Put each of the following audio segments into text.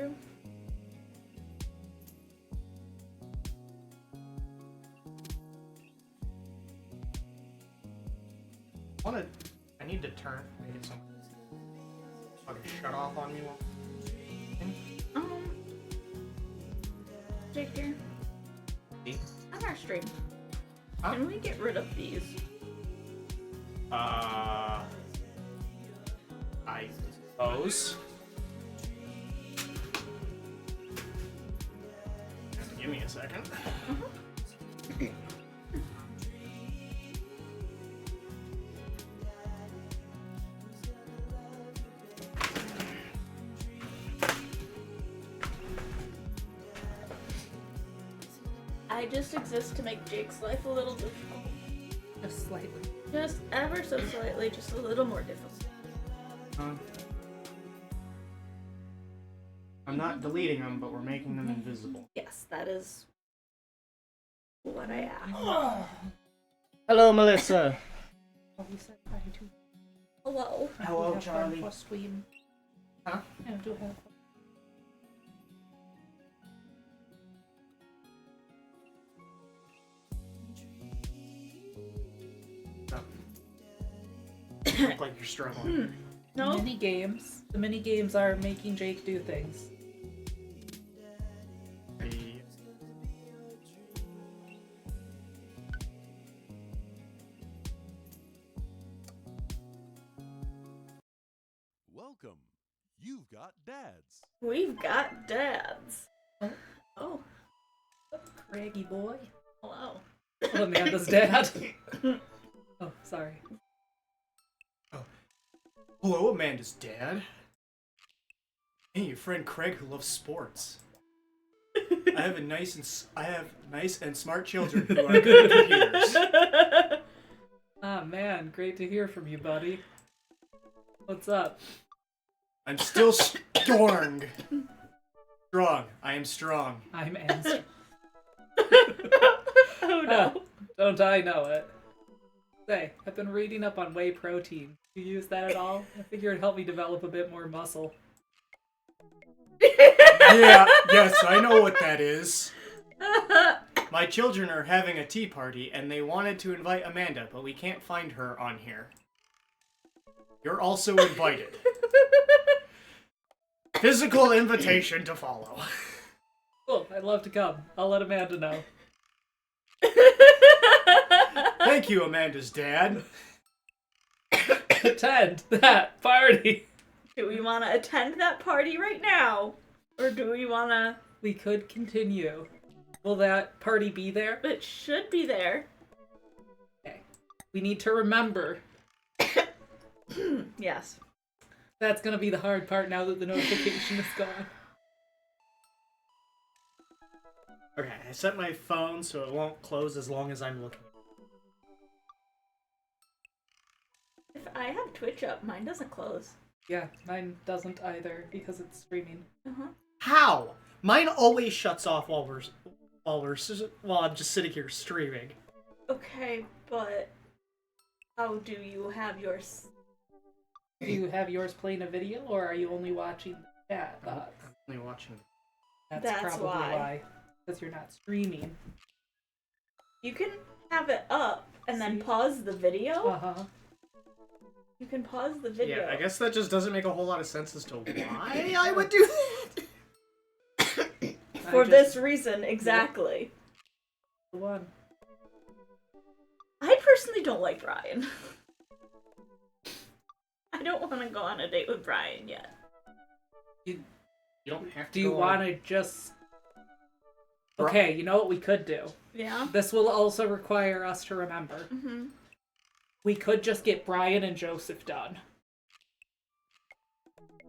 True. I need to turn. Make it something. Fucking shut off on me. Jake here. See? On our stream. Huh? Can we get rid of these? I suppose. Give me a second. I just exist to make Jake's life a little difficult. Just slightly. Just ever so slightly, just a little more difficult. I'm not deleting them, but we're making them invisible. Yes, that is what I asked. Hello, Melissa. Oh, we said hi to. Hello. Hello, Charlie. Stream. Huh? I do have. Look like you're struggling. No. Mini games. The mini games are making Jake do things. Welcome. You've got dads. We've got dads. Oh. Craggy boy. Hello. Oh, Amanda's dad. Oh, sorry. Hello, Amanda's dad. Hey, your friend Craig who loves sports. I have nice and smart children who are good at computers. Ah, man. Great to hear from you, buddy. What's up? I'm still strong. Strong. I am strong. I'm Anst. Oh no. Don't I know it? Say, I've been reading up on whey protein. Do you use that at all? I figure it'd help me develop a bit more muscle. Yeah, yes, I know what that is. My children are having a tea party, and they wanted to invite Amanda, but we can't find her on here. You're also invited. Physical invitation to follow. Cool, I'd love to come. I'll let Amanda know. Thank you, Amanda's dad. Attend that party! Do we want to attend that party right now? Or do we want to... We could continue. Will that party be there? It should be there. Okay. We need to remember. Yes. That's gonna be the hard part now that the notification is gone. Okay, I set my phone so it won't close as long as I'm looking. If I have Twitch up, mine doesn't close. Yeah, mine doesn't either because it's streaming. Uh-huh. How? Mine always shuts off while I'm just sitting here streaming. Okay, but how do you have yours? Do you have yours playing a video, or are you only watching the chat box? I'm only watching. That's probably why. Because you're not streaming. You can have it up and then pause the video. Uh-huh. You can pause the video. Yeah, I guess that just doesn't make a whole lot of sense as to why I would do that. For this reason, exactly. The one. I personally don't like Brian. I don't want to go on a date with Brian yet. You don't have to. Do you want to just... Okay, you know what we could do? Yeah? This will also require us to remember. Mm-hmm. We could just get Brian and Joseph done.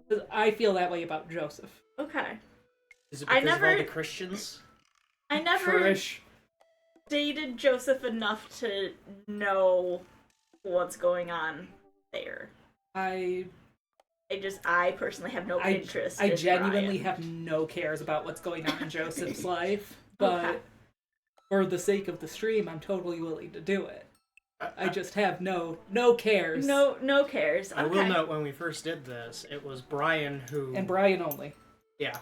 'Cause I feel that way about Joseph. Okay. Is it because never- of all the Christians? I never Trurish. dated Joseph enough to know what's going on there. I personally have no interest I in genuinely Brian. have no cares about what's going on in Joseph's life, but Okay. for the sake of the stream, I'm totally willing to do it. I just have no cares. No cares. I Okay. will note when we first did this, it was Brian who... And Brian only. Yeah.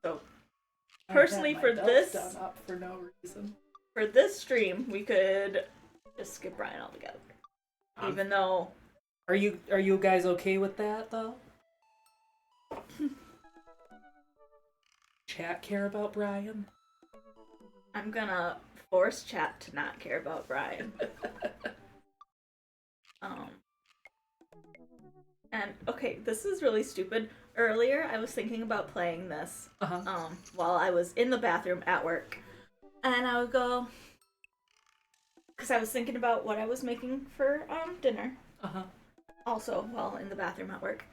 So, I personally, had for my belt this- done up for no reason. for this stream, we could just skip Brian altogether. Even though... Are you guys okay with that though? Chat care about Brian? I'm gonna force chat to not care about Brian. And, okay, this is really stupid. Earlier, I was thinking about playing this, while I was in the bathroom at work. And I would go... Because I was thinking about what I was making for, dinner. Also, while in the bathroom at work.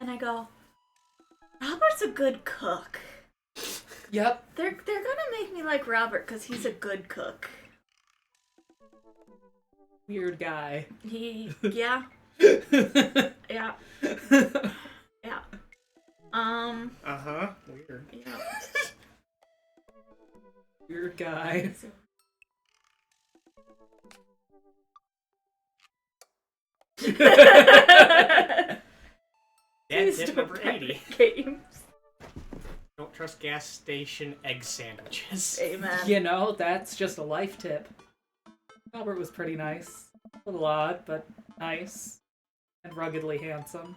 And I go, Robert's a good cook. Yep. They're gonna make me like Robert because he's a good cook. Weird guy. Yeah. Yeah. Yeah. Weird. Yeah. Weird guy. Dad Please tip don't number pirate 80. games. Don't trust gas station egg sandwiches. Amen. You know, that's just a life tip. Robert was pretty nice. A little odd, but nice. And ruggedly handsome.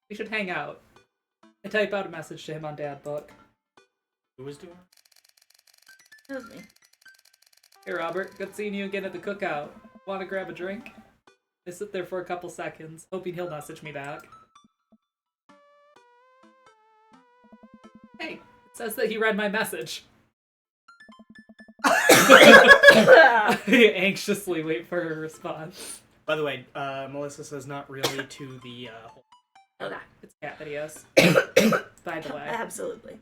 We should hang out. I type out a message to him on Dad Book. Who was doing it? That was me. Hey Robert, good seeing you again at the cookout. Wanna grab a drink? I sit there for a couple seconds, hoping he'll message me back. Hey, it says that he read my message. I anxiously wait for a response. By the way, Melissa says not really to the Okay. It's cat videos. By the way. Absolutely.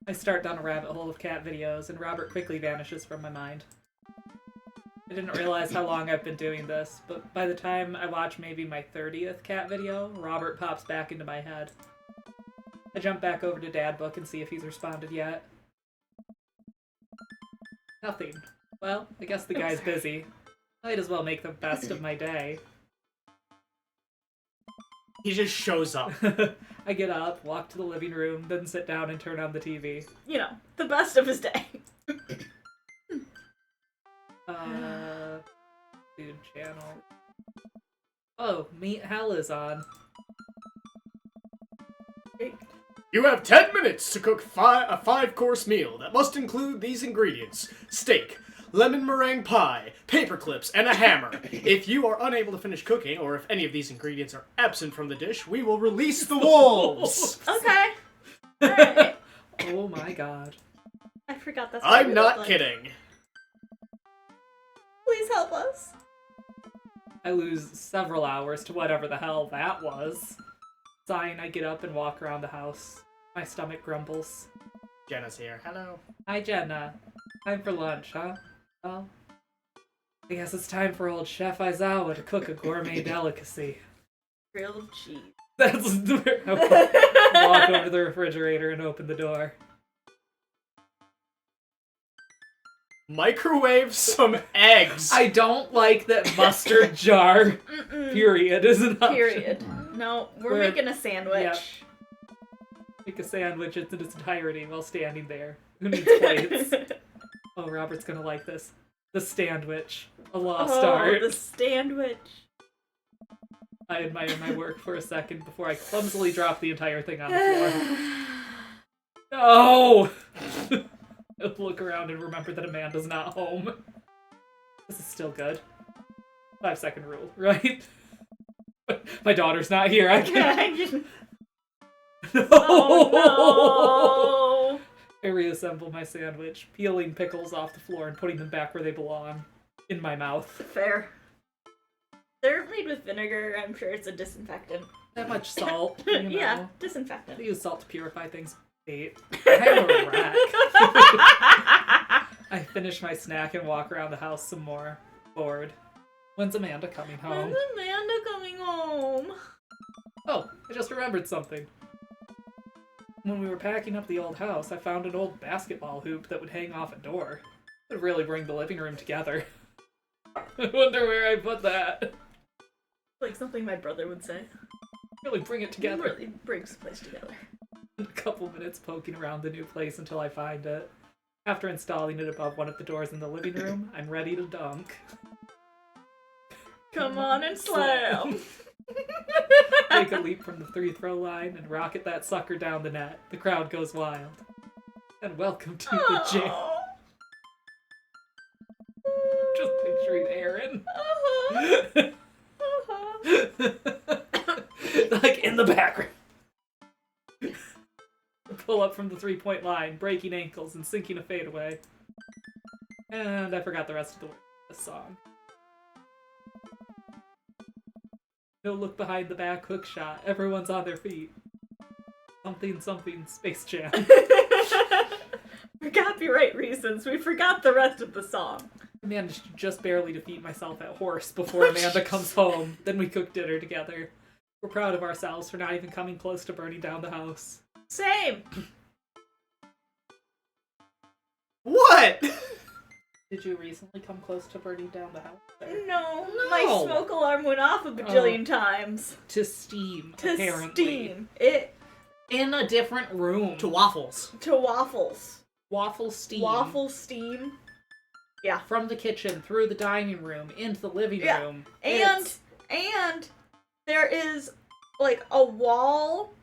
I start down a rabbit hole of cat videos, and Robert quickly vanishes from my mind. I didn't realize how long I've been doing this, but by the time I watch maybe my 30th cat video, Robert pops back into my head. I jump back over to Dad Book and see if he's responded yet. Nothing. Well, I guess the guy's busy. Might as well make the best of my day. He just shows up. I get up, walk to the living room, then sit down and turn on the TV. You know, the best of his day. Food channel. Oh, Meat Hell is on. You have 10 minutes to cook a 5-course meal that must include these ingredients: steak, lemon meringue pie, paper clips, and a hammer. If you are unable to finish cooking, or if any of these ingredients are absent from the dish, we will release the wolves! Okay. Alright. Oh my god. I forgot that's what I'm we not look like. kidding. Please help us. I lose several hours to whatever the hell that was. Sighing, I get up and walk around the house. My stomach grumbles. Jenna's here. Hello. Hi, Jenna. Time for lunch, huh? Well, I guess it's time for old Chef Aizawa to cook a gourmet delicacy. Grilled cheese. That's I walk over to the refrigerator and open the door. Microwave some eggs. I don't like that mustard jar. Mm-mm. Period is an option. Period. No, we're making a sandwich. Yep. Make a sandwich in its entirety while standing there. Who needs plates? Oh, Robert's gonna like this. The Standwich. A lost art. The sandwich. I admire my work for a second before I clumsily drop the entire thing on the floor. No! I look around and remember that Amanda's not home. This is still good. 5-second rule, right? My daughter's not here. I can't. No! Oh I reassemble my sandwich, peeling pickles off the floor and putting them back where they belong. In my mouth. no! Fair. They're made with vinegar. I'm sure it's a disinfectant. That much salt, you know. Yeah, disinfectant. They use salt to purify things. I'm a wreck. I finish my snack and walk around the house some more. Bored. When's Amanda coming home? When's Amanda coming home? Oh, I just remembered something. When we were packing up the old house, I found an old basketball hoop that would hang off a door. It would really bring the living room together. I wonder where I put that. Like something my brother would say. Really bring it together. Really brings the place together. A couple minutes poking around the new place until I find it. After installing it above one of the doors in the living room, I'm ready to dunk. Come on and slam. Take a leap from the free-throw line and rocket that sucker down the net. The crowd goes wild. And welcome to the jam. Aw. Just picturing Aaron. Like in the background. Pull up from the three-point line, breaking ankles and sinking a fadeaway. And I forgot the rest of the words of the song. No look behind the back hook shot. Everyone's on their feet. Something, something, Space Jam. For copyright reasons, we forgot the rest of the song. I managed to just barely defeat myself at horse before Amanda comes home. Then we cook dinner together. We're proud of ourselves for not even coming close to burning down the house. Same. What? Did you recently come close to burning down the house? No, my smoke alarm went off a bajillion times. To steam, To apparently. steam. It In a different room. To waffles. to waffles. Waffle steam. Waffle steam. Yeah. From the kitchen, through the dining room, into the living Yeah. room. And there is like a wall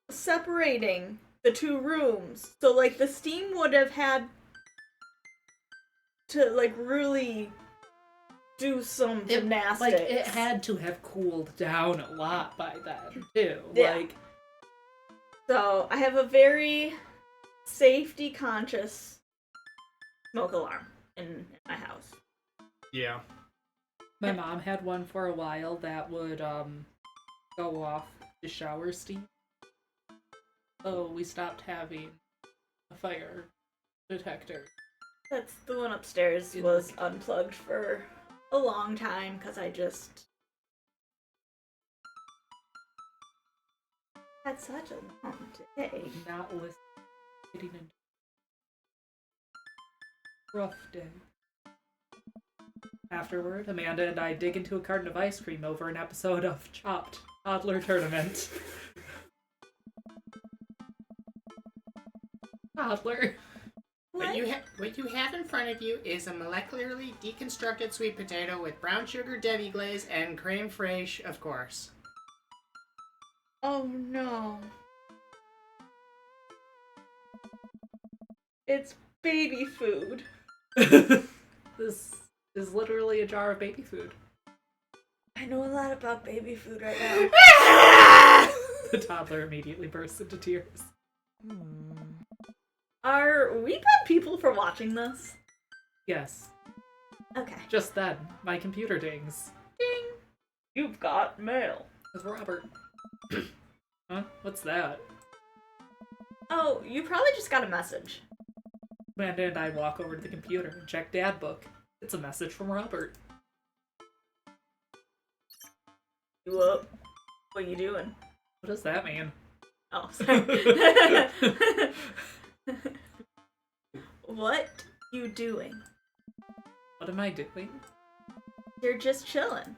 separating the two rooms. So like the steam would have had to like really do some gymnastics. Like, it had to have cooled down a lot by then, too. Yeah. Like, So I have a very safety conscious smoke alarm in my house. Yeah. my mom had one for a while that would, go off the shower steam. So we stopped having a fire detector. That's the one upstairs In was the- unplugged for a long time because I just had such a long day. Not listening. Getting into rough day. Afterward, Amanda and I dig into a carton of ice cream over an episode of Chopped Toddler Tournament. Toddler. What? What you have in front of you is a molecularly deconstructed sweet potato with brown sugar demi-glaze and creme fraiche, of course. Oh no. It's baby food. This is literally a jar of baby food. I know a lot about baby food right now. The toddler immediately bursts into tears. Are we bad people for watching this? Yes. Okay. Just then, my computer dings. Ding! You've got mail. It's Robert. Huh? What's that? Oh, you probably just got a message. Amanda and I walk over to the computer and check Dad Book. It's a message from Robert. You up? What you doing? What does that mean? Oh, sorry. What you doing? What am I doing? You're just chilling.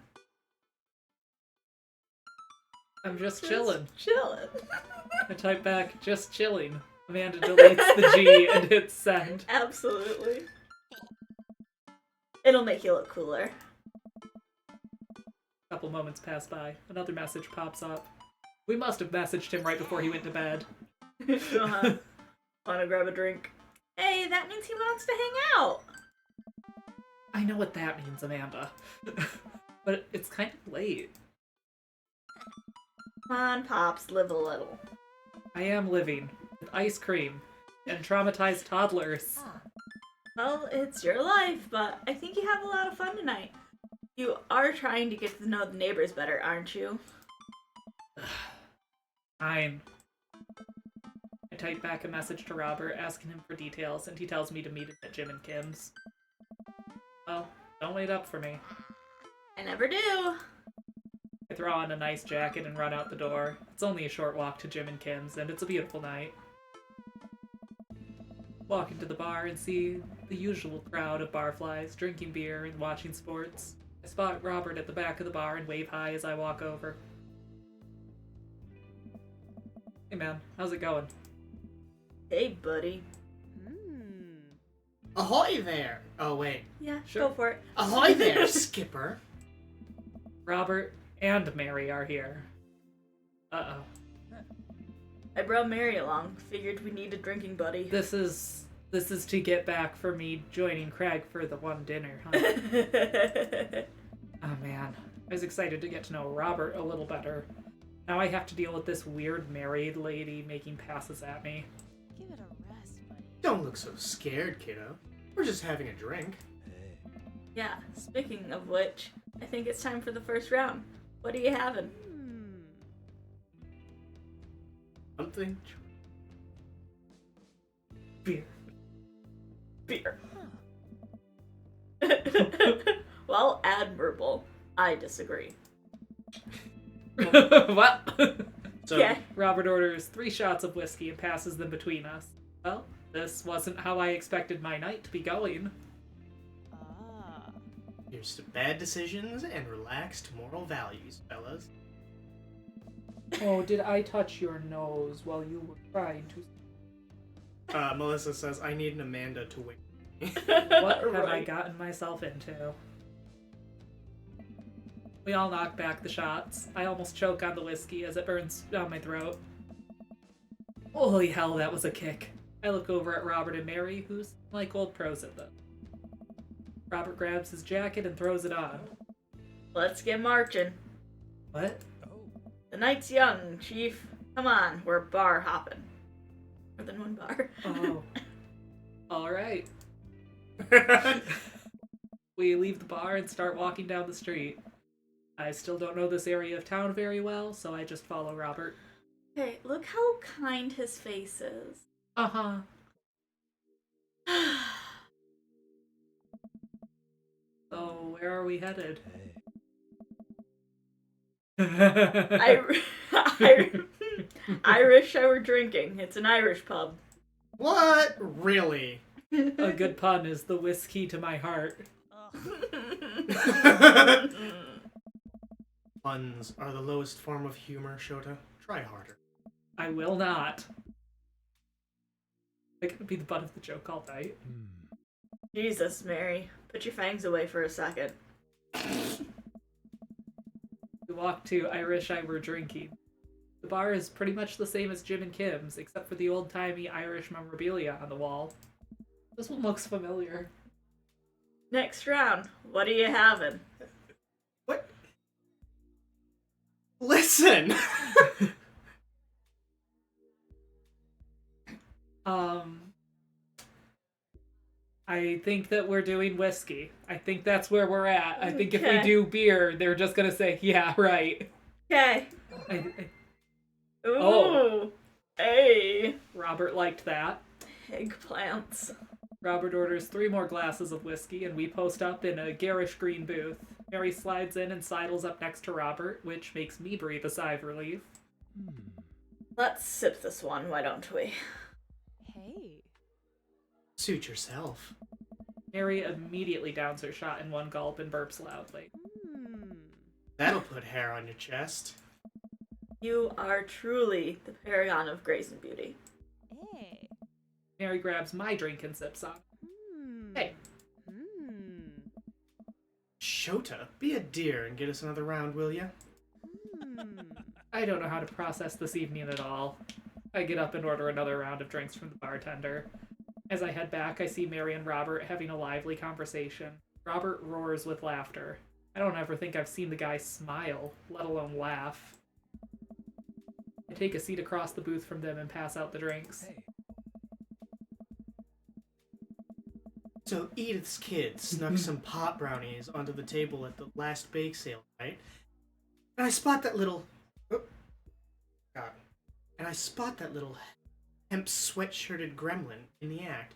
I'm just chilling. Chilling. I type back, just chilling. Amanda deletes the G and hits send. Absolutely. It'll make you look cooler. A couple moments pass by. Another message pops up. We must have messaged him right before he went to bed. Uh-huh. Wanna grab a drink? Hey, that means he wants to hang out. I know what that means, Amanda. But it's kind of late. Come on, Pops, live a little. I am living with ice cream and traumatized toddlers. Well, it's your life, but I think you have a lot of fun tonight. You are trying to get to know the neighbors better, aren't you? Fine. I type back a message to Robert asking him for details, and he tells me to meet him at Jim and Kim's. Well, don't wait up for me. I never do. I throw on a nice jacket and run out the door. It's only a short walk to Jim and Kim's, and it's a beautiful night. Walk into the bar and see the usual crowd of barflies drinking beer and watching sports. I spot Robert at the back of the bar and wave hi as I walk over. Hey man, how's it going? Hey, buddy. Ahoy there! Oh, wait. Yeah, Sure. go for it. Ahoy there, Skipper! Robert and Mary are here. Uh-oh. I brought Mary along. Figured we need a drinking buddy. This is to get back for me joining Craig for the one dinner, huh? Oh man, I was excited to get to know Robert a little better. Now I have to deal with this weird married lady making passes at me. Give it a rest, buddy. Don't look so scared, kiddo. We're just having a drink. Yeah, speaking of which, I think it's time for the first round. What are you having? Something? Beer. Beer. Well, admirable. I disagree. What? So, Yeah. Robert orders 3 shots of whiskey and passes them between us. Well, this wasn't how I expected my night to be going. here's to bad decisions and relaxed moral values, fellas. Oh, did I touch your nose while you were trying to... Melissa says, I need an Amanda to win. What have I Right. gotten myself into? We all knock back the shots. I almost choke on the whiskey as it burns down my throat. Holy hell, that was a kick. I look over at Robert and Mary, who's like old pros at them. Robert grabs his jacket and throws it on. Let's get marching. What? The night's young, Chief. Come on, we're bar hopping. More than one bar. Oh. Alright. We leave the bar and start walking down the street. I still don't know this area of town very well, so I just follow Robert. Hey, look how kind his face is. Uh-huh. So, where are we headed? Irish I were drinking. It's an Irish pub. What? Really? A good pun is the whiskey to my heart. Puns are the lowest form of humor, Shota. Try harder. I will not. I could be the butt of the joke all night. Jesus, Mary. Put your fangs away for a second. We walk to Irish I Were Drinking. The bar is pretty much the same as Jim and Kim's, except for the old-timey Irish memorabilia on the wall. This one looks familiar. Next round. What are you having? What? Listen! I think that we're doing whiskey. I think that's where we're at. I think if we Okay. do beer, they're just gonna say, yeah, right. Okay. Ooh. Oh. Hey. Robert liked that. Eggplants. Robert orders 3 more glasses of whiskey, and we post up in a garish green booth. Mary slides in and sidles up next to Robert, which makes me breathe a sigh of relief. Let's sip this one, why don't we? Hey. Suit yourself. Mary immediately downs her shot in one gulp and burps loudly. That'll put hair on your chest. You are truly the paragon of grace and beauty. Hey. Mary grabs my drink and sips on. Hey. Shota, be a dear and get us another round, will ya? I don't know how to process this evening at all. I get up and order another round of drinks from the bartender. As I head back, I see Mary and Robert having a lively conversation. Robert roars with laughter. I don't ever think I've seen the guy smile, let alone laugh. I take a seat across the booth from them and pass out the drinks. So Edith's kid snuck some pot brownies onto the table at the last bake sale, right? And I spot that little... Oh, God. And I spot that little hemp sweatshirted gremlin in the act.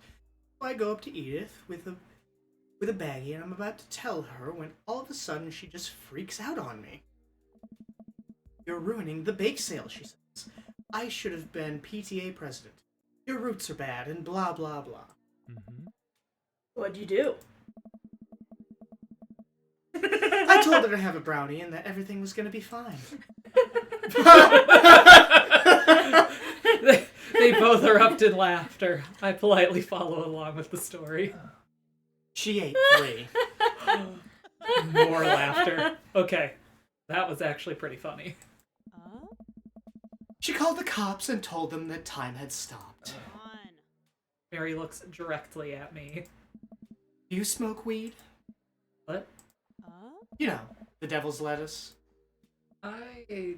So I go up to Edith with a baggie, and I'm about to tell her when all of a sudden she just freaks out on me. You're ruining the bake sale, she says. I should have been PTA president. Your roots are bad, and blah, blah, blah. What'd you do? I told her to have a brownie and that everything was going to be fine. Both erupt in laughter. I politely follow along with the story. She ate 3. More laughter. Okay, that was actually pretty funny. She called the cops and told them that time had stopped. On. Mary looks directly at me. Do you smoke weed? What? You know, the devil's lettuce. I... Hey.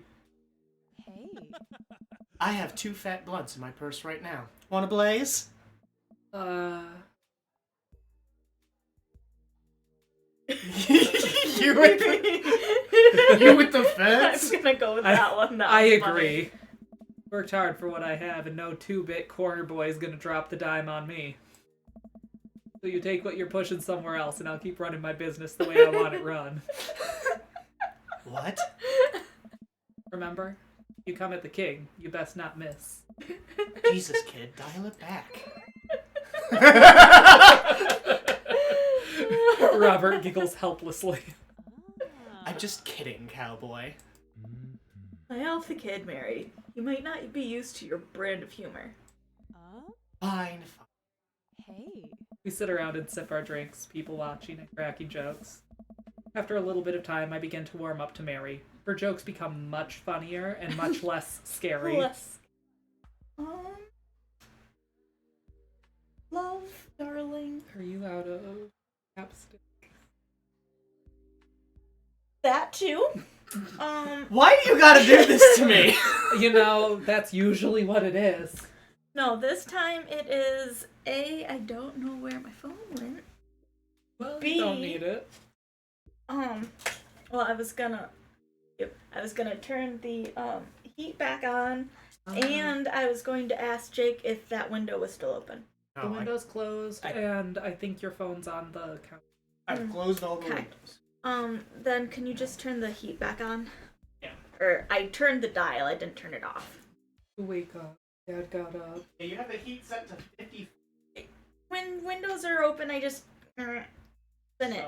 I have 2 fat blunts in my purse right now. Want a blaze? you with the fence? I'm gonna go with that one. That I was agree. funny. Worked hard for what I have, and no 2-bit corner boy is gonna drop the dime on me. So you take what you're pushing somewhere else, and I'll keep running my business the way I want it run. What? Remember? You come at the king, you best not miss. Jesus, kid, dial it back. Robert giggles helplessly. I'm just kidding, cowboy. Lay off the kid, Mary. You might not be used to your brand of humor. Fine. Hey. We sit around and sip our drinks, people watching and cracking jokes. After a little bit of time, I begin to warm up to Mary. Her jokes become much funnier and much less scary. Less. Love, darling. Are you out of chapstick? That too. Why do you gotta do this to me? You know, that's usually what it is. No, this time it is A, I don't know where my phone went. Well, B. you don't need it. Well, I was gonna turn the heat back on, and I was going to ask Jake if that window was still open. The window's closed, and I think your phone's on the counter. I've closed all the Okay. windows. Then can you just turn the heat back on? Yeah. Or I turned the dial, I didn't turn it off. Wake up. Dad got up. Yeah, you have the heat set to 50. When windows are open, I just spin it.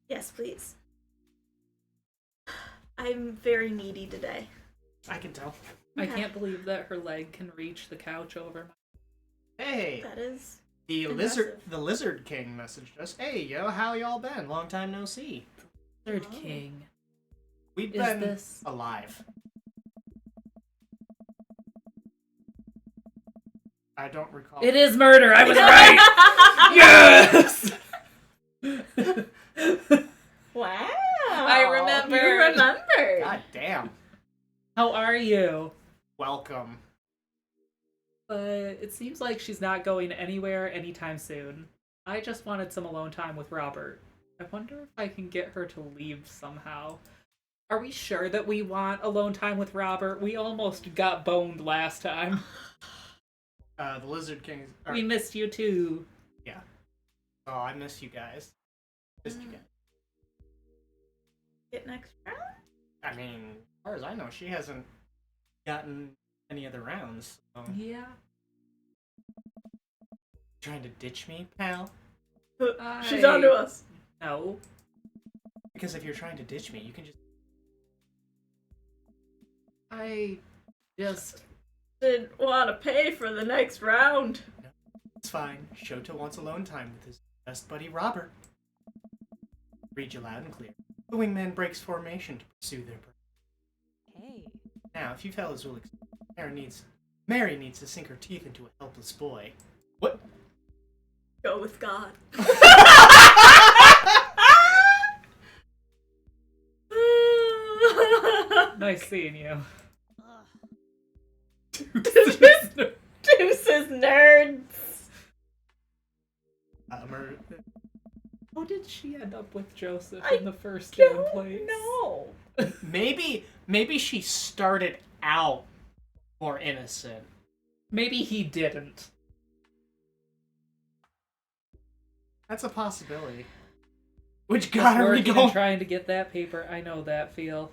Yes, please. I'm very needy today. I can tell. I Okay. can't believe that her leg can reach the couch over my... Hey, That is the impressive. lizard king messaged us. Hey, yo, how y'all been? Long time no see. Third Oh. king. We've Is been this- alive. I don't recall. It is murder! I was right! Yes! Wow. I remember. You remember. God damn. How are you? Welcome. But it seems like she's not going anywhere anytime soon. I just wanted some alone time with Robert. I wonder if I can get her to leave somehow. Are we sure that we want alone time with Robert? We almost got boned last time. The lizard king. We missed you too. Yeah. Oh, I miss you guys. Missed you guys. Get next round? I mean, as far as I know, she hasn't gotten any other rounds. So. Yeah. Trying to ditch me, pal? She's on to us. No. Because if you're trying to ditch me, you can just. I just... Didn't want to pay for the next round. It's fine. Shota wants alone time with his best buddy Robert. Read you loud and clear. The wingman breaks formation to pursue their purpose. Hey. Now, if you fellas will accept, Mary needs to sink her teeth into a helpless boy. What? Go with God. Nice seeing you. Deuces, nerds. Murder. How did she end up with Joseph I in the first damn place? No. Maybe she started out more innocent. Maybe he didn't. That's a possibility. Which Just god are we working and going? trying to get that paper. I know that feel.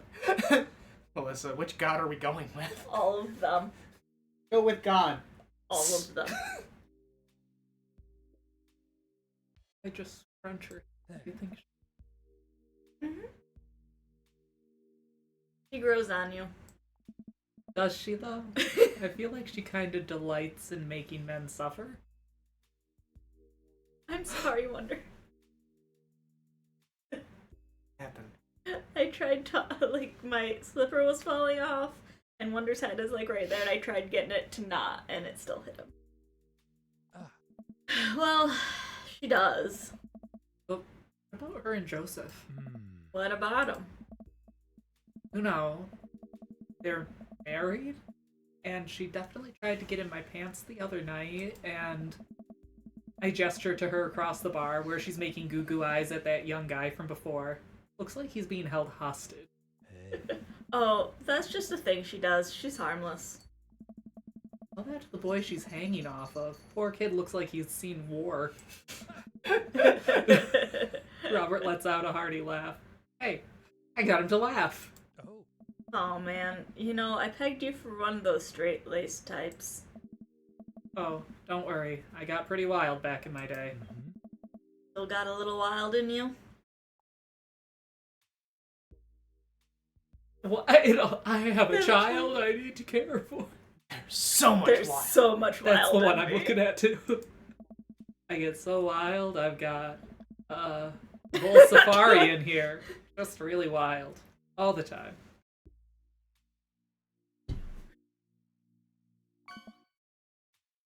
Melissa, which god are we going with? All of them. Go with God. All of them. I just crunch her. You think She grows on you. Does she, though? I feel like she kind of delights in making men suffer. I'm sorry, Wonder. Happened. I tried to, like, my slipper was falling off, and Wonder's head is, like, right there, and I tried getting it to not, and it still hit him. Well, she does. But what about her and Joseph? What about him? You know, they're married, and she definitely tried to get in my pants the other night, and I gesture to her across the bar where she's making goo-goo eyes at that young guy from before. Looks like he's being held hostage. Oh, that's just a thing she does. She's harmless. Tell that to the boy she's hanging off of. Poor kid looks like he's seen war. Robert lets out a hearty laugh. Hey, I got him to laugh. Oh man, you know, I pegged you for one of those straight-laced types. Oh, don't worry. I got pretty wild back in my day. Still got a little wild in you? Well, I have a child I need to care for. There's so much There's wild. so much wild. That's the one in I'm me. looking at too. I get so wild, I've got a whole safari in here. Just really wild. All the time.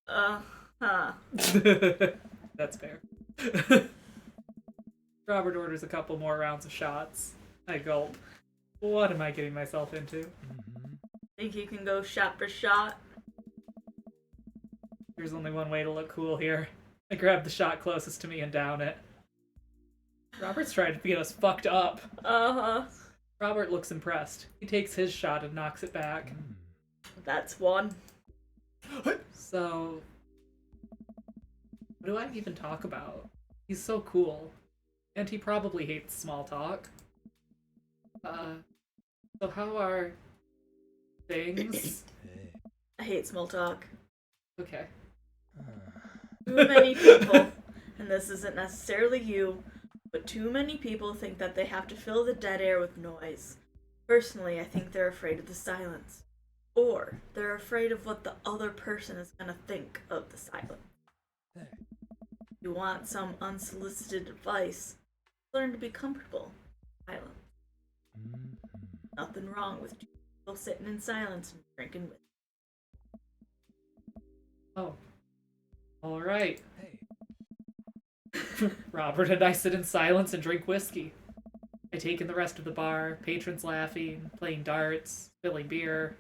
Huh. That's fair. Robert orders a couple more rounds of shots. I gulp. What am I getting myself into? Think you can go shot for shot? There's only one way to look cool here. I grab the shot closest to me and down it. Robert's trying to get us fucked up. Uh-huh. Robert looks impressed. He takes his shot and knocks it back. That's one. So, what do I even talk about? He's so cool. And he probably hates small talk. So how are things? I hate small talk. Okay. Too many people, and this isn't necessarily you, but too many people think that they have to fill the dead air with noise. Personally, I think they're afraid of the silence. Or they're afraid of what the other person is gonna think of the silence. You want some unsolicited advice, learn to be comfortable. Silent. Nothing wrong with two people sitting in silence and drinking with. Oh. Alright. Robert and I sit in silence and drink whiskey. I take in the rest of the bar, patrons laughing, playing darts, spilling beer,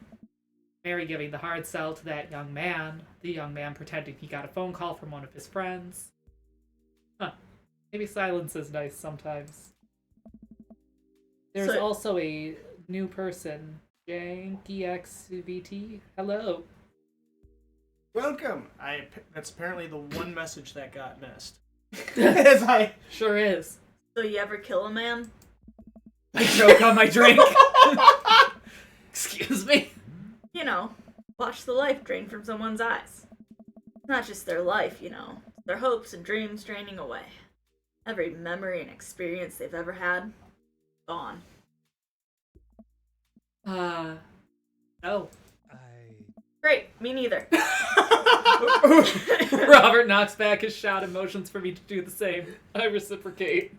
Mary giving the hard sell to that young man, the young man pretending he got a phone call from one of his friends. Huh. Maybe silence is nice sometimes. There's also a new person, JankieXVT. Hello. Welcome. That's apparently the one message that got missed. As I Sure is. So you ever kill a man? I choke on my drink. Excuse me. You know, watch the life drain from someone's eyes. Not just their life, you know. Their hopes and dreams draining away. Every memory and experience they've ever had, gone. Oh. Great, me neither. Robert knocks back his shot and motions for me to do the same. I reciprocate.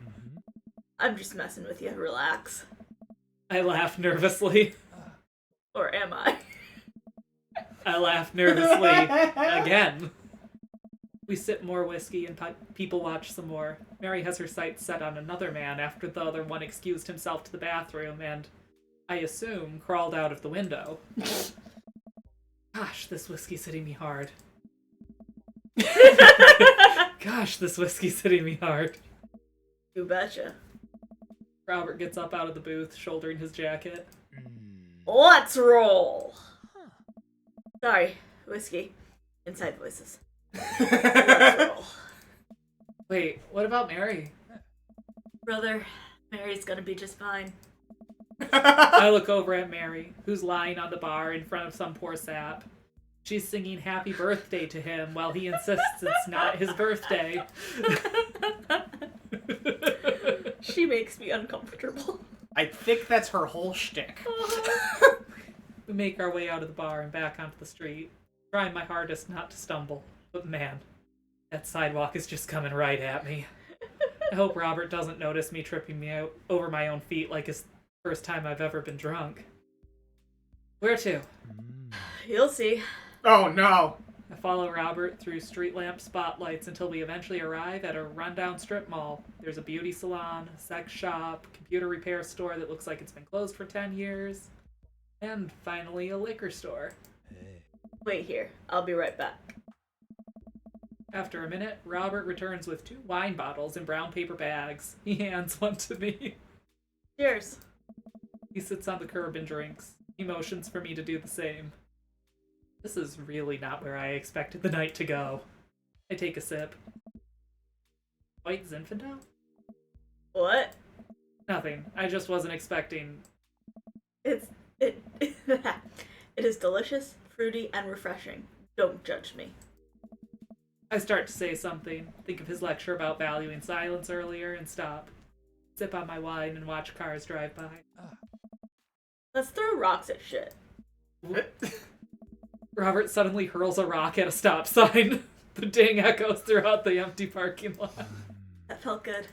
I'm just messing with you, relax. I laugh nervously. Or am I? I laugh nervously again. We sip more whiskey and people watch some more. Mary has her sights set on another man after the other one excused himself to the bathroom and, I assume, crawled out of the window. Gosh, this whiskey's hitting me hard. Gosh, this whiskey's hitting me hard. You betcha. Robert gets up out of the booth, shouldering his jacket. Let's roll! Sorry, whiskey. Inside voices. Let's roll. Wait, what about Mary? Brother, Mary's gonna be just fine. I look over at Mary, who's lying on the bar in front of some poor sap. She's singing happy birthday to him while he insists it's not his birthday. She makes me uncomfortable. think that's her whole shtick. We make our way out of the bar and back onto the street, trying my hardest not to stumble. But man, that sidewalk is just coming right at me. I hope Robert doesn't notice me tripping me out over my own feet like it's the first time I've ever been drunk. Where to? You'll see. Oh no! I follow Robert through street lamp spotlights until we eventually arrive at a rundown strip mall. There's a beauty salon, a sex shop, computer repair store that looks like it's been closed for 10 years, and finally a liquor store. Wait here. I'll be right back. After a minute, Robert returns with 2 wine bottles in brown paper bags. He hands one to me. Cheers. He sits on the curb and drinks. He motions for me to do the same. This is really not where I expected the night to go. I take a sip. White Zinfandel? What? Nothing. I just wasn't expecting... It is delicious, fruity, and refreshing. Don't judge me. I start to say something, think of his lecture about valuing silence earlier, and stop. Sip on my wine and watch cars drive by. Let's throw rocks at shit. Robert suddenly hurls a rock at a stop sign. The ding echoes throughout the empty parking lot. That felt good.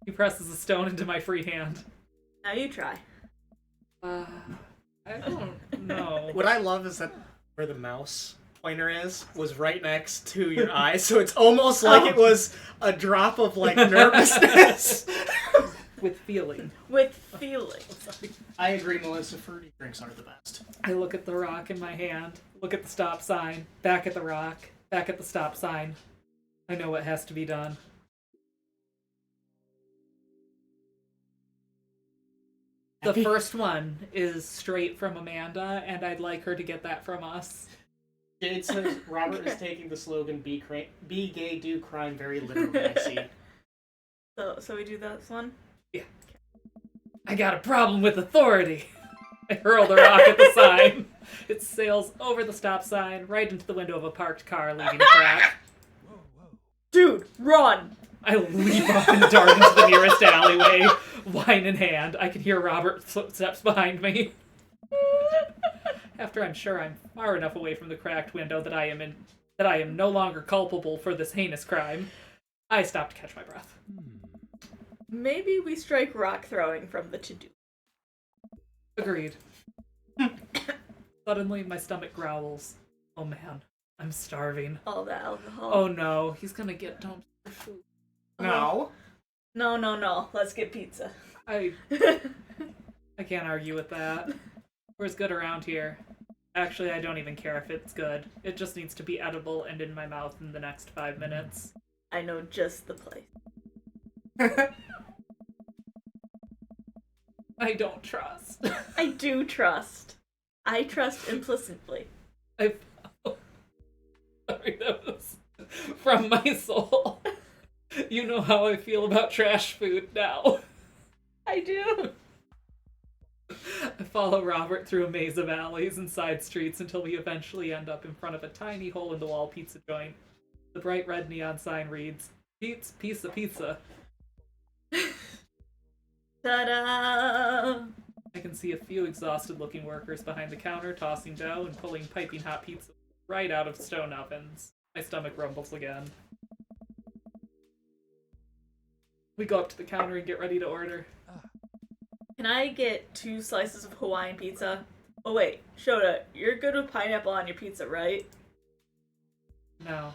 He presses a stone into my free hand. Now you try. I don't know. What I love is that where the mouse pointer is was right next to your eye, so it's almost like it was a drop of like nervousness. With feeling. With feeling. I agree, Melissa. Fruity drinks are the best. I look at the rock in my hand, look at the stop sign, back at the rock, back at the stop sign. I know what has to be done. The first one is straight from Amanda, and I'd like her to get that from us. Jade says Robert is taking the slogan "Be gay, do crime" very literally. I see. So we do this one? Yeah. I got a problem with authority. I hurl the rock at the sign. It sails over the stop sign, right into the window of a parked car, leaving a crack. Dude, run! I leap up and dart into the nearest alleyway, wine in hand. I can hear Robert's footsteps behind me. After I'm sure I'm far enough away from the cracked window that I am no longer culpable for this heinous crime, I stop to catch my breath. Maybe we strike rock throwing from the to-do. Agreed. Suddenly, my stomach growls. Oh man, I'm starving. All the alcohol. Oh no, he's gonna get dumped for food. No. No. Let's get pizza. I can't argue with that. Where's good around here? Actually, I don't even care if it's good. It just needs to be edible and in my mouth in the next 5 minutes. I know just the place. I don't trust. I do trust. I trust implicitly. Sorry, that was from my soul. You know how I feel about trash food now. I do. I follow Robert through a maze of alleys and side streets until we eventually end up in front of a tiny hole-in-the-wall pizza joint. The bright red neon sign reads, Pizza, Pizza. Ta-da! I can see a few exhausted-looking workers behind the counter tossing dough and pulling piping hot pizza right out of stone ovens. My stomach rumbles again. We go up to the counter and get ready to order. Can I get 2 slices of Hawaiian pizza? Oh wait, Shota, you're good with pineapple on your pizza, right? No.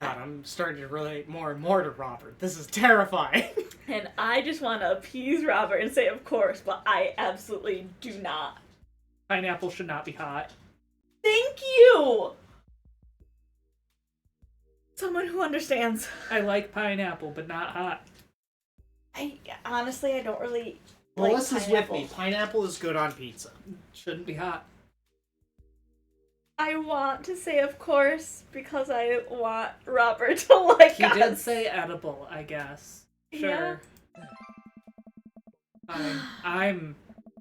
God, I'm starting to relate more and more to Robert. This is terrifying. And I just want to appease Robert and say of course, but I absolutely do not. Pineapple should not be hot. Thank you! Someone who understands. I like pineapple, but not hot. Honestly, I don't really like Melissa's with pineapple. me. Pineapple is good on pizza. Shouldn't be hot. I want to say of course because I want Robert to like He us. did say edible, I guess. Sure. Yeah.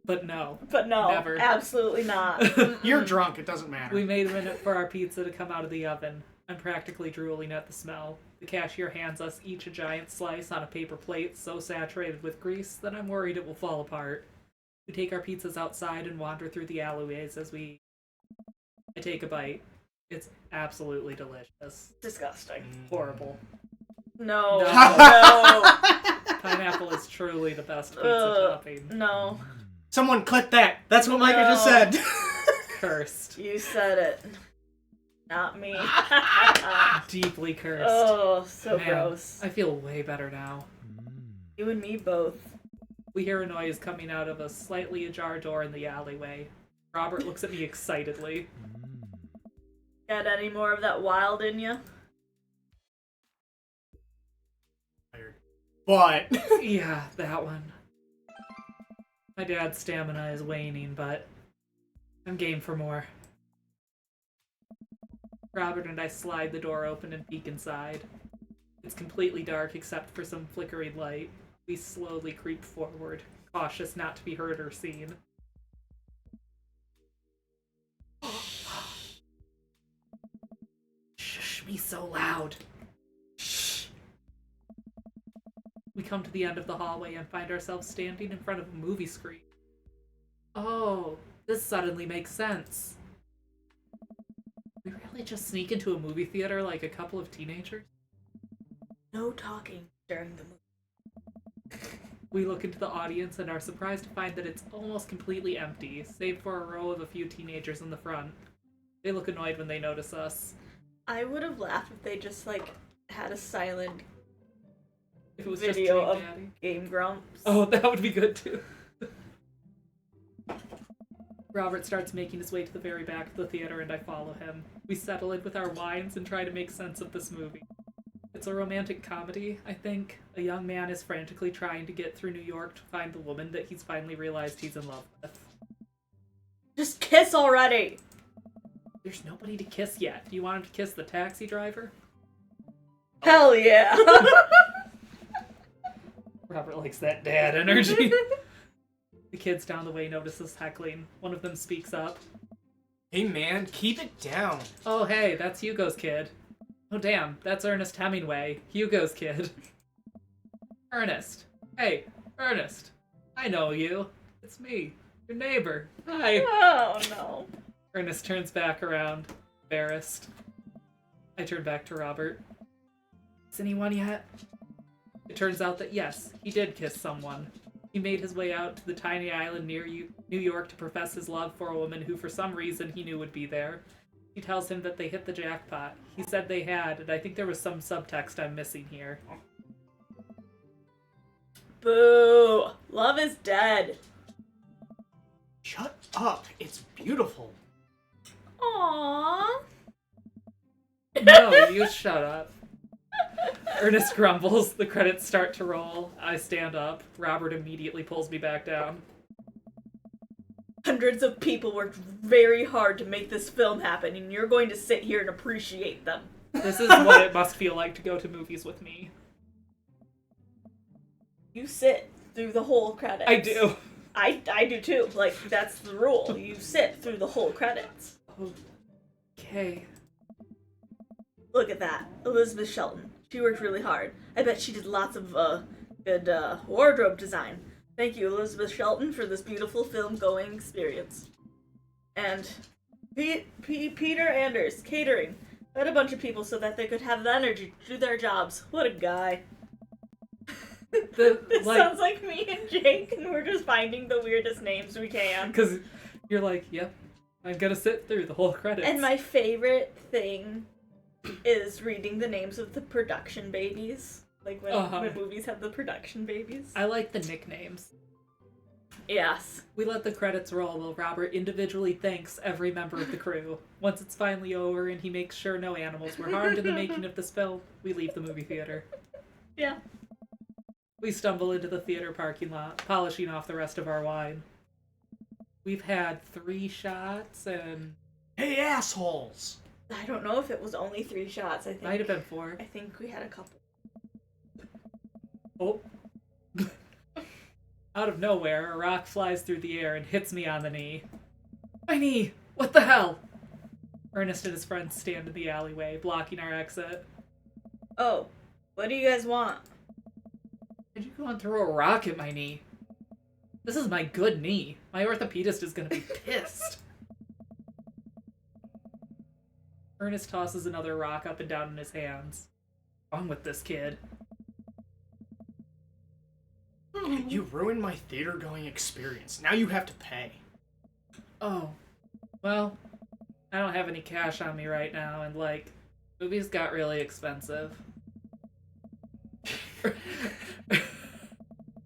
But no. But no, Never. absolutely not. You're drunk. It doesn't matter. We made a minute for our pizza to come out of the oven. I'm practically drooling at the smell. The cashier hands us each a giant slice on a paper plate so saturated with grease that I'm worried it will fall apart. We take our pizzas outside and wander through the alleyways as I take a bite. It's absolutely delicious. Disgusting. Horrible. No. No. No. Pineapple is truly the best pizza topping. No. Someone click that. That's what Micah just said. Cursed. You said it. Not me. Deeply cursed. Oh, so Man, gross. I feel way better now. You and me both. We hear a noise coming out of a slightly ajar door in the alleyway. Robert looks at me excitedly. Got any more of that wild in you? But Yeah, that one. My dad's stamina is waning, but I'm game for more. Robert and I slide the door open and peek inside. It's completely dark except for some flickering light. We slowly creep forward, cautious not to be heard or seen. Shush me so loud. Shh. We come to the end of the hallway and find ourselves standing in front of a movie screen. Oh, this suddenly makes sense. We really just sneak into a movie theater like a couple of teenagers? No talking during the movie. We look into the audience and are surprised to find that it's almost completely empty, save for a row of a few teenagers in the front. They look annoyed when they notice us. I would have laughed if they just, like, had a silent If it was video just of Dream Daddy. Game Grumps. Oh, that would be good too. Robert starts making his way to the very back of the theater and I follow him. We settle in with our wines and try to make sense of this movie. It's a romantic comedy, I think. A young man is frantically trying to get through New York to find the woman that he's finally realized he's in love with. Just kiss already! There's nobody to kiss yet. Do you want him to kiss the taxi driver? Hell yeah! Robert likes that dad energy. The kids down the way notice us heckling. One of them speaks up. hey man, keep it down. Oh hey, that's Hugo's kid. Oh damn, that's Ernest Hemingway, Hugo's kid. Ernest. Hey, Ernest. I know you. It's me, your neighbor. Hi. Oh no. Ernest turns back around, embarrassed. I turn back to Robert. Is anyone yet? It turns out that yes, he did kiss someone. He made his way out to the tiny island near New York to profess his love for a woman who for some reason he knew would be there. She tells him that they hit the jackpot. He said they had, and I think there was some subtext I'm missing here. Boo! Love is dead. Shut up. It's beautiful. Aww. No, you shut up. Ernest grumbles. The credits start to roll. I stand up. Robert immediately pulls me back down. Hundreds of people worked very hard to make this film happen, and you're going to sit here and appreciate them. This is what it must feel like to go to movies with me. You sit through the whole credits. I do. I do too. Like, that's the rule. You sit through the whole credits. Okay. Look at that. Elizabeth Shelton. She worked really hard. I bet she did lots of good wardrobe design. Thank you, Elizabeth Shelton, for this beautiful film-going experience. And Peter Anders, catering. Fed a bunch of people so that they could have the energy to do their jobs. What a guy. This sounds like me and Jake, and we're just finding the weirdest names we can. Because you're like, yep, I'm gonna sit through the whole credits. And my favorite thing is reading the names of the production babies. Like when movies have the production babies. I like the nicknames. Yes. We let the credits roll while Robert individually thanks every member of the crew. Once it's finally over and he makes sure no animals were harmed in the making of this film, we leave the movie theater. Yeah. We stumble into the theater parking lot, polishing off the rest of our wine. We've had 3 shots and... Hey, assholes! I don't know if it was only 3 shots. I think Might have been 4. I think we had a couple. Oh. Out of nowhere, a rock flies through the air and hits me on the knee. My knee! What the hell? Ernest and his friends stand in the alleyway, blocking our exit. Oh, what do you guys want? Why'd you go and throw a rock at my knee? This is my good knee. My orthopedist is gonna be pissed. Ernest tosses another rock up and down in his hands. What's wrong with this kid? You ruined my theater-going experience. Now you have to pay. Oh, well, I don't have any cash on me right now, and, like, movies got really expensive.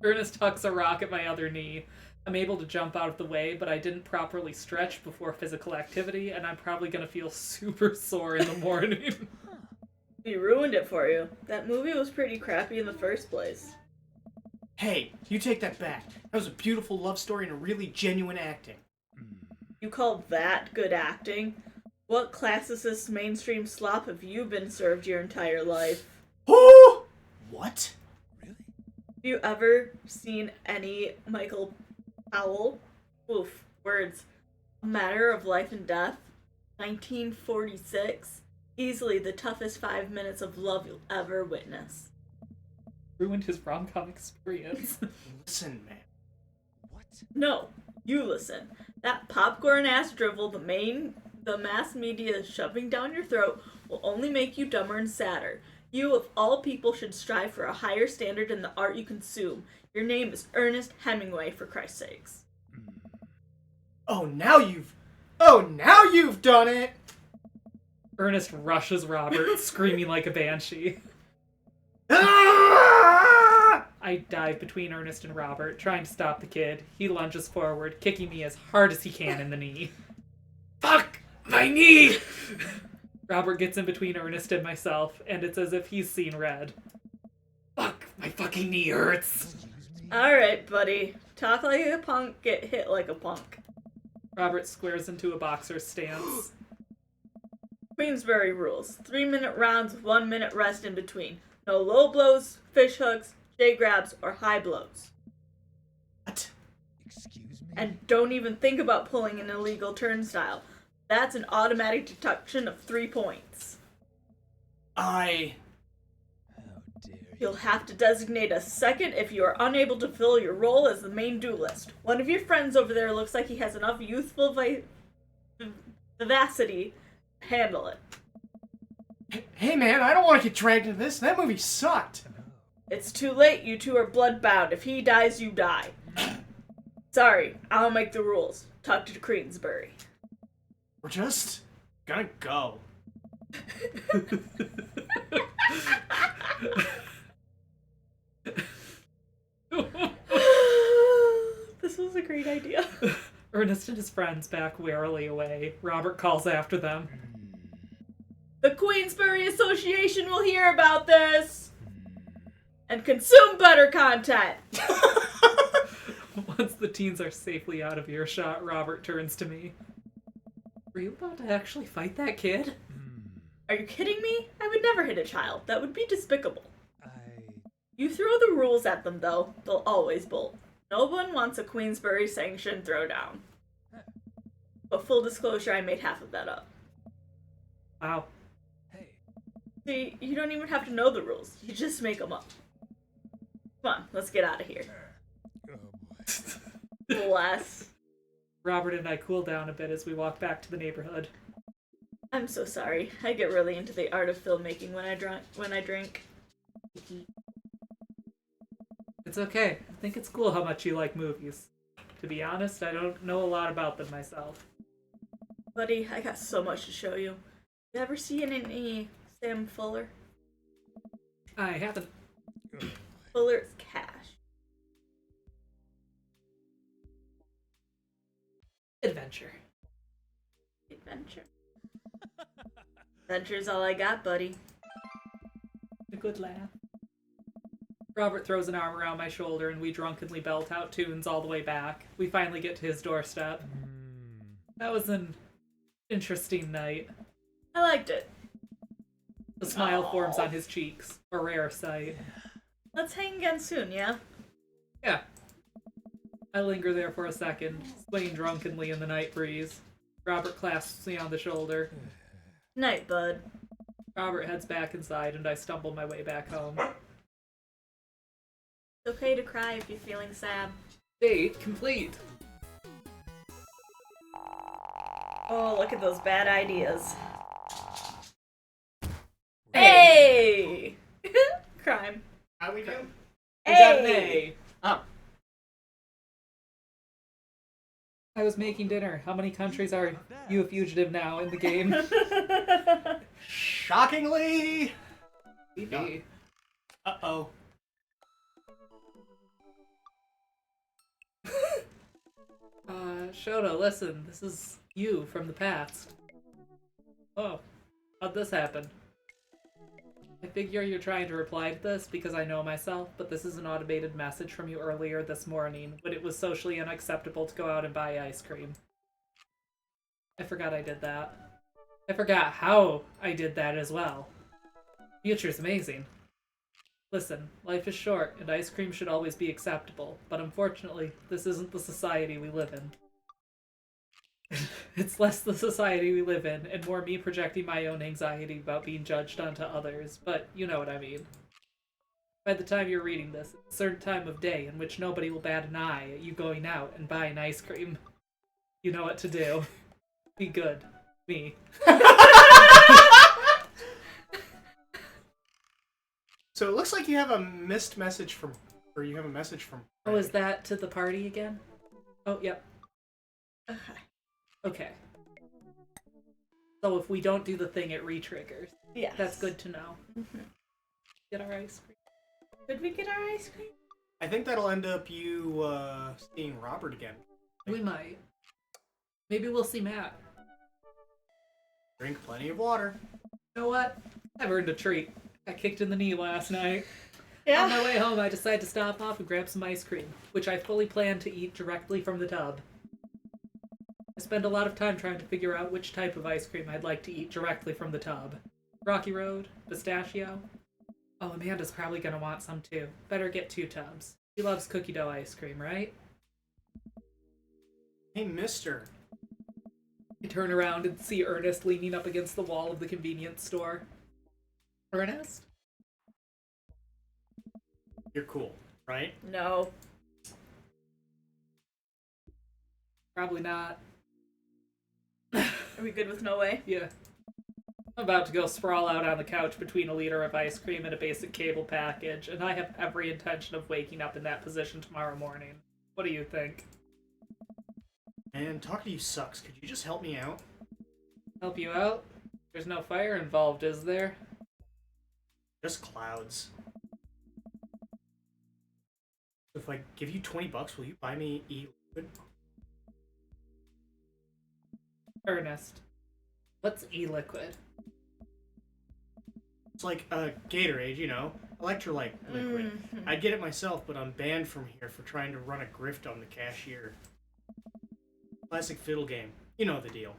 Ernest hucks a rock at my other knee. I'm able to jump out of the way, but I didn't properly stretch before physical activity, and I'm probably gonna feel super sore in the morning. We ruined it for you. That movie was pretty crappy in the first place. Hey, you take that back. That was a beautiful love story and a really genuine acting. You call that good acting? What classicist mainstream slop have you been served your entire life? Oh! What? Really? Have you ever seen any Michael Powell? Oof, words. A Matter of Life and Death? 1946? Easily the toughest 5 minutes of love you'll ever witness. Ruined his rom-com experience. Listen, man. What? No, you listen. That popcorn-ass drivel the mass media is shoving down your throat will only make you dumber and sadder. You, of all people, should strive for a higher standard in the art you consume. Your name is Ernest Hemingway, for Christ's sakes. Oh, now you've done it! Ernest rushes Robert, screaming like a banshee. Ah! I dive between Ernest and Robert, trying to stop the kid. He lunges forward, kicking me as hard as he can in the knee. Fuck my knee! Robert gets in between Ernest and myself, and it's as if he's seen red. Fuck, my fucking knee hurts. Alright, buddy. Talk like a punk, get hit like a punk. Robert squares into a boxer's stance. Queensberry rules. 3-minute rounds with 1 minute rest in between. No low blows, fish hooks, J grabs, or high blows. What? Excuse me? And don't even think about pulling an illegal turnstile. That's an automatic deduction of 3 points. How dare you? You'll have to designate a second if you are unable to fill your role as the main duelist. One of your friends over there looks like he has enough youthful vivacity to handle it. Hey man, I don't want to get dragged into this. That movie sucked. It's too late. You two are bloodbound. If he dies, you die. Sorry, I'll make the rules. Talk to Queensbury. We're just gonna go. This was a great idea. Ernest and his friends back warily away. Robert calls after them. The Queensbury Association will hear about this and consume better content. Once the teens are safely out of earshot, Robert turns to me. Were you about to actually fight that kid? Are you kidding me? I would never hit a child. That would be despicable. I... You throw the rules at them, though. They'll always bolt. No one wants a Queensbury-sanctioned throwdown. But full disclosure, I made half of that up. Wow. Hey. See, you don't even have to know the rules. You just make them up. Come on, let's get out of here. Oh boy. Bless. Robert and I cool down a bit as we walk back to the neighborhood. I'm so sorry. I get really into the art of filmmaking when I drink. It's okay. I think it's cool how much you like movies. To be honest, I don't know a lot about them myself. Buddy, I got so much to show you. You ever seen any Sam Fuller? I haven't. Fuller's Cash. Adventure. Adventure. Adventure's all I got, buddy. A good laugh. Robert throws an arm around my shoulder and we drunkenly belt out tunes all the way back. We finally get to his doorstep. That was an interesting night. I liked it. A smile forms on his cheeks. A rare sight. Let's hang again soon, yeah? Yeah. I linger there for a second, swaying drunkenly in the night breeze. Robert clasps me on the shoulder. Night, bud. Robert heads back inside, and I stumble my way back home. It's okay to cry if you're feeling sad. Date complete. Oh, look at those bad ideas. Hey! Crime. How we do? I got an A. Oh. I was making dinner. How many countries are you a fugitive now in the game? Shockingly. TV. Uh-oh. Shota, listen. This is you from the past. Oh, how'd this happen? I figure you're trying to reply to this because I know myself, but this is an automated message from you earlier this morning when it was socially unacceptable to go out and buy ice cream. I forgot I did that. I forgot how I did that as well. Future's amazing. Listen, life is short, and ice cream should always be acceptable, but unfortunately, this isn't the society we live in. It's less the society we live in, and more me projecting my own anxiety about being judged onto others, but you know what I mean. By the time you're reading this, it's a certain time of day in which nobody will bat an eye at you going out and buying ice cream. You know what to do. Be good. Me. So it looks like you have a missed message from, or you have a message from. Oh, is that to the party again? Oh, yep. Okay. So if we don't do the thing, it re-triggers. Yes. That's good to know. Mm-hmm. Get our ice cream. Did we get our ice cream? I think that'll end up you seeing Robert again. We might. Maybe we'll see Matt. Drink plenty of water. You know what? I've earned a treat. Got kicked in the knee last night. Yeah. On my way home, I decided to stop off and grab some ice cream, which I fully planned to eat directly from the tub. I spend a lot of time trying to figure out which type of ice cream I'd like to eat directly from the tub. Rocky Road? Pistachio? Oh, Amanda's probably gonna want some too. Better get 2 tubs. She loves cookie dough ice cream, right? Hey, mister. I turn around and see Ernest leaning up against the wall of the convenience store. Ernest? You're cool, right? No. Probably not. Are we good with no way? Yeah. I'm about to go sprawl out on the couch between a liter of ice cream and a basic cable package, and I have every intention of waking up in that position tomorrow morning. What do you think? Man, talking to you sucks. Could you just help me out? Help you out? There's no fire involved, is there? Just clouds. If I give you $20, will you buy me e-liquid? Ernest. What's e-liquid? It's like a Gatorade, you know, electrolyte liquid. Mm-hmm. I'd get it myself, but I'm banned from here for trying to run a grift on the cashier. Classic fiddle game. You know the deal.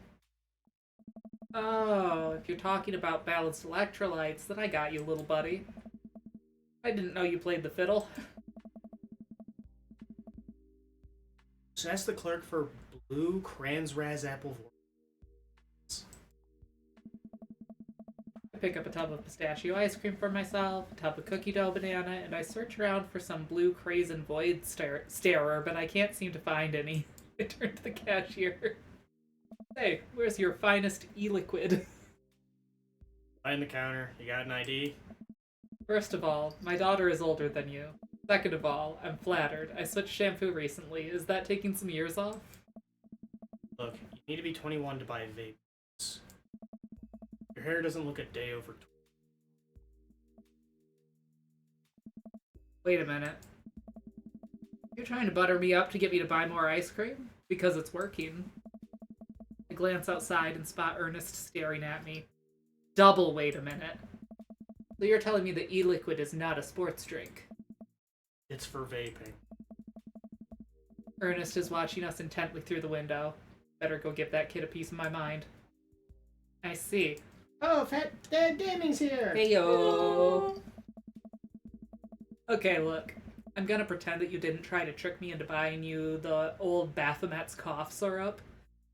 Oh, if you're talking about balanced electrolytes, then I got you, little buddy. I didn't know you played the fiddle. So that's the clerk for Blue Kranzraz Apple. I pick up a tub of pistachio ice cream for myself, a tub of cookie dough banana, and I search around for some blue Crazen Void starer, but I can't seem to find any. I turn to the cashier. Hey, where's your finest e-liquid? Behind the counter. You got an ID? First of all, my daughter is older than you. Second of all, I'm flattered. I switched shampoo recently. Is that taking some years off? Look, you need to be 21 to buy vapes. Your hair doesn't look a day over 20. Wait a minute. You're trying to butter me up to get me to buy more ice cream? Because it's working. I glance outside and spot Ernest staring at me. Double wait a minute. So you're telling me that e-liquid is not a sports drink? It's for vaping. Ernest is watching us intently through the window. Better go give that kid a piece of my mind. I see. Oh, Fat Dad Gaming's here! Heyo! Okay, look. I'm gonna pretend that you didn't try to trick me into buying you the old Baphomet's cough syrup,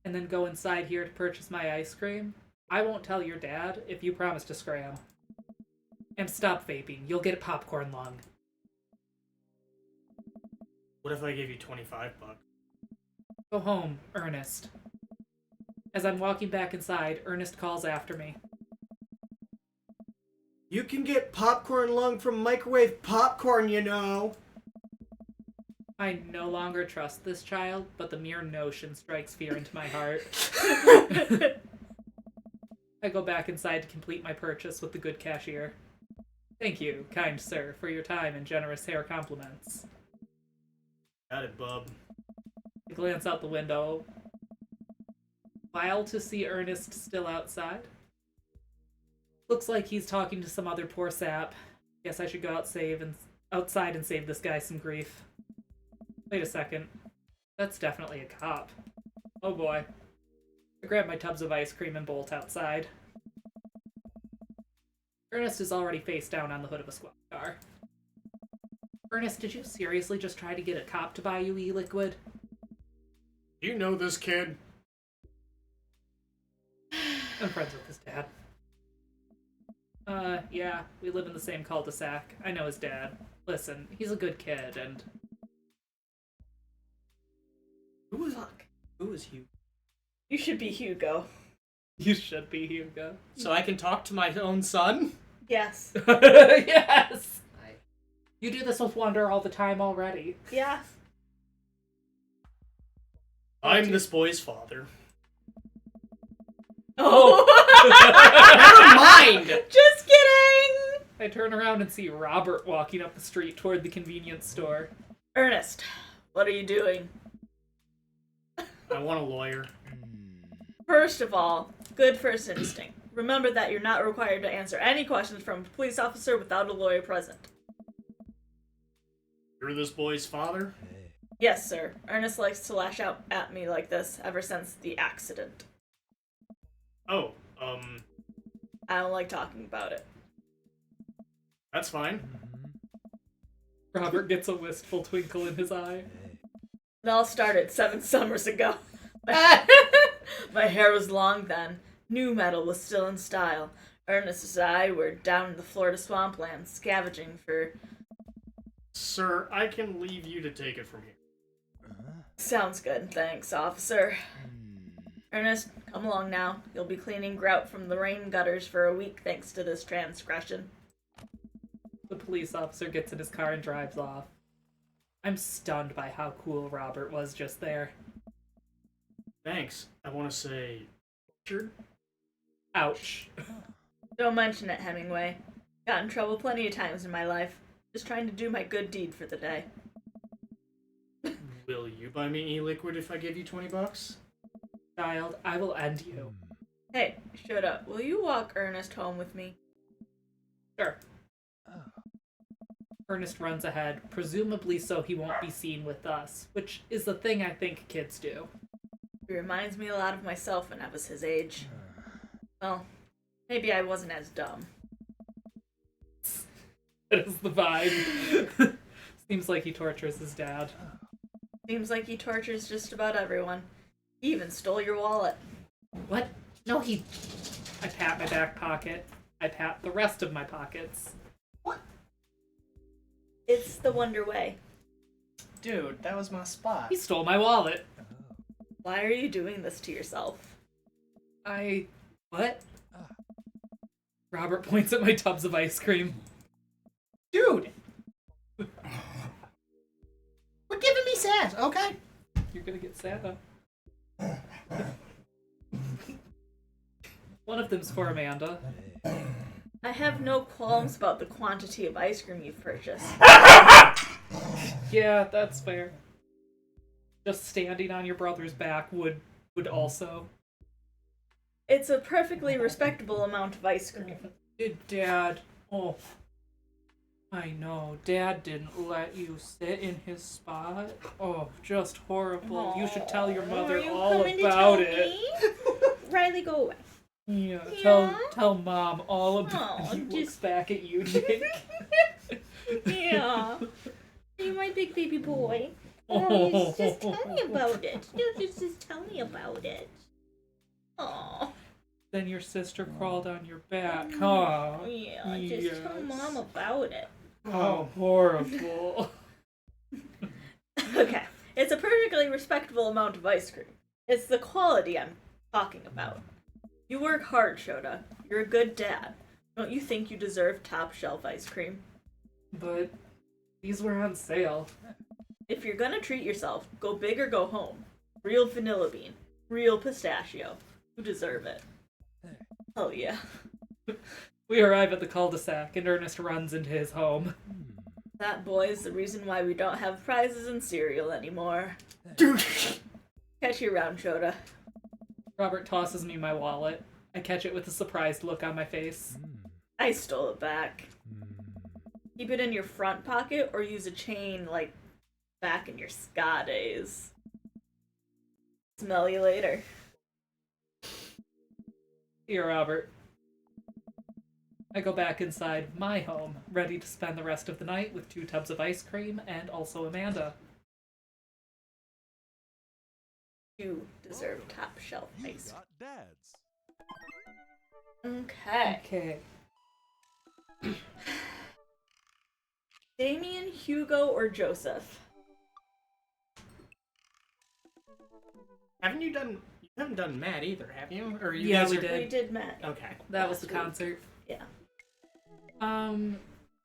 and then go inside here to purchase my ice cream. I won't tell your dad if you promise to scram. And stop vaping. You'll get a popcorn lung. What if I gave you 25 bucks? Go home, Ernest. As I'm walking back inside, Ernest calls after me. You can get popcorn lung from microwave popcorn, you know. I no longer trust this child, but the mere notion strikes fear into my heart. I go back inside to complete my purchase with the good cashier. Thank you, kind sir, for your time and generous hair compliments. Got it, bub. I glance out the window. Wild to see Ernest still outside. Looks like he's talking to some other poor sap. Guess I should go outside and save this guy some grief. Wait a second. That's definitely a cop. Oh boy. I grab my tubs of ice cream and bolt outside. Ernest is already face down on the hood of a squad car. Ernest, did you seriously just try to get a cop to buy you e-liquid? Do you know this kid? I'm friends with his dad. Yeah, we live in the same cul-de-sac. I know his dad. Listen, he's a good kid, and... Who was Fuck. Hugh? You should be Hugo. You should be Hugo. So I can talk to my own son? Yes. Yes! You do this with Wonder all the time already. Yeah. I'm this boy's father. Oh! Never mind! Just kidding! I turn around and see Robert walking up the street toward the convenience store. Ernest, what are you doing? I want a lawyer. First of all, good first instinct. Remember that you're not required to answer any questions from a police officer without a lawyer present. You're this boy's father? Yes, sir. Ernest likes to lash out at me like this ever since the accident. Oh, I don't like talking about it. that's fine. Robert gets a wistful twinkle in his eye. It all started 7 summers ago. My hair was long then. Nu metal was still in style. Ernest and I were down in the Florida swampland scavenging for... Sir, I can leave you to take it from here. Sounds good, thanks, officer. Ernest, come along now. You'll be cleaning grout from the rain gutters for a week thanks to this transgression. The police officer gets in his car and drives off. I'm stunned by how cool Robert was just there. Thanks. I want to say... Richard? Ouch. Don't mention it, Hemingway. Got in trouble plenty of times in my life. Just trying to do my good deed for the day. Will you buy me e-liquid if I give you 20 bucks? Child, I will end you. Hey, shut up. Will you walk Ernest home with me? Sure. Ernest runs ahead, presumably so he won't be seen with us, which is the thing I think kids do. He reminds me a lot of myself when I was his age. Well, maybe I wasn't as dumb. That is the vibe. Seems like he tortures his dad. Seems like he tortures just about everyone. He even stole your wallet. What? No, he... I pat my back pocket. I pat the rest of my pockets. It's the Wonder Way. Dude, that was my spot. He stole my wallet. Why are you doing this to yourself? What? Robert points at my tubs of ice cream. Dude! We're giving me sass, okay? You're gonna get Santa. One of them's for Amanda. I have no qualms about the quantity of ice cream you've purchased. Yeah, that's fair. Just standing on your brother's back would also. It's a perfectly respectable amount of ice cream. Dad. Oh. I know. Dad didn't let you sit in his spot. Oh, just horrible. You should tell your mother all about it. Riley, go away. Yeah, Yeah? tell Mom all about it. Aw, He looks back at you, Jake. Yeah. You're my big baby boy. Oh, just tell me about it. Just tell me about it. Aw. Then your sister crawled on your back, huh? Yeah, just tell Mom about it. Oh, horrible. Okay, it's a perfectly respectable amount of ice cream. It's the quality I'm talking about. You work hard, Shota. You're a good dad. Don't you think you deserve top shelf ice cream? But these were on sale. If you're gonna treat yourself, go big or go home. Real vanilla bean. Real pistachio. You deserve it. Oh yeah. We arrive at the cul-de-sac, and Ernest runs into his home. That boy is the reason why we don't have prizes in cereal anymore. Catch you around, Shota. Robert tosses me my wallet. I catch it with a surprised look on my face. I stole it back. Keep it in your front pocket or use a chain like back in your ska days. Smell you later. Here, Robert. I go back inside my home, ready to spend the rest of the night with 2 tubs of ice cream and also Amanda. You deserve top shelf ice got dads. cream. Okay. Okay. Damien, Hugo, or Joseph? You haven't done Matt either, have you? Or you Yeah, guys we are... did. We did Matt. Okay. That was Last the week. concert. Yeah.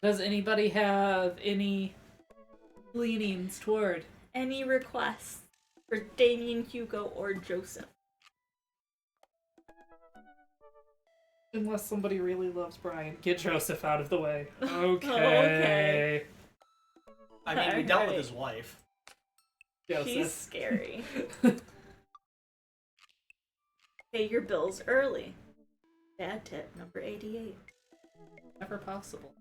Does anybody have any leanings toward? Any requests for Damien, Hugo, or Joseph? Unless somebody really loves Brian. Get Joseph out of the way. Okay. Okay. I mean, we dealt with Alright. his wife. Joseph. She's scary. Pay your bills early. Dad tip number 88. Never possible.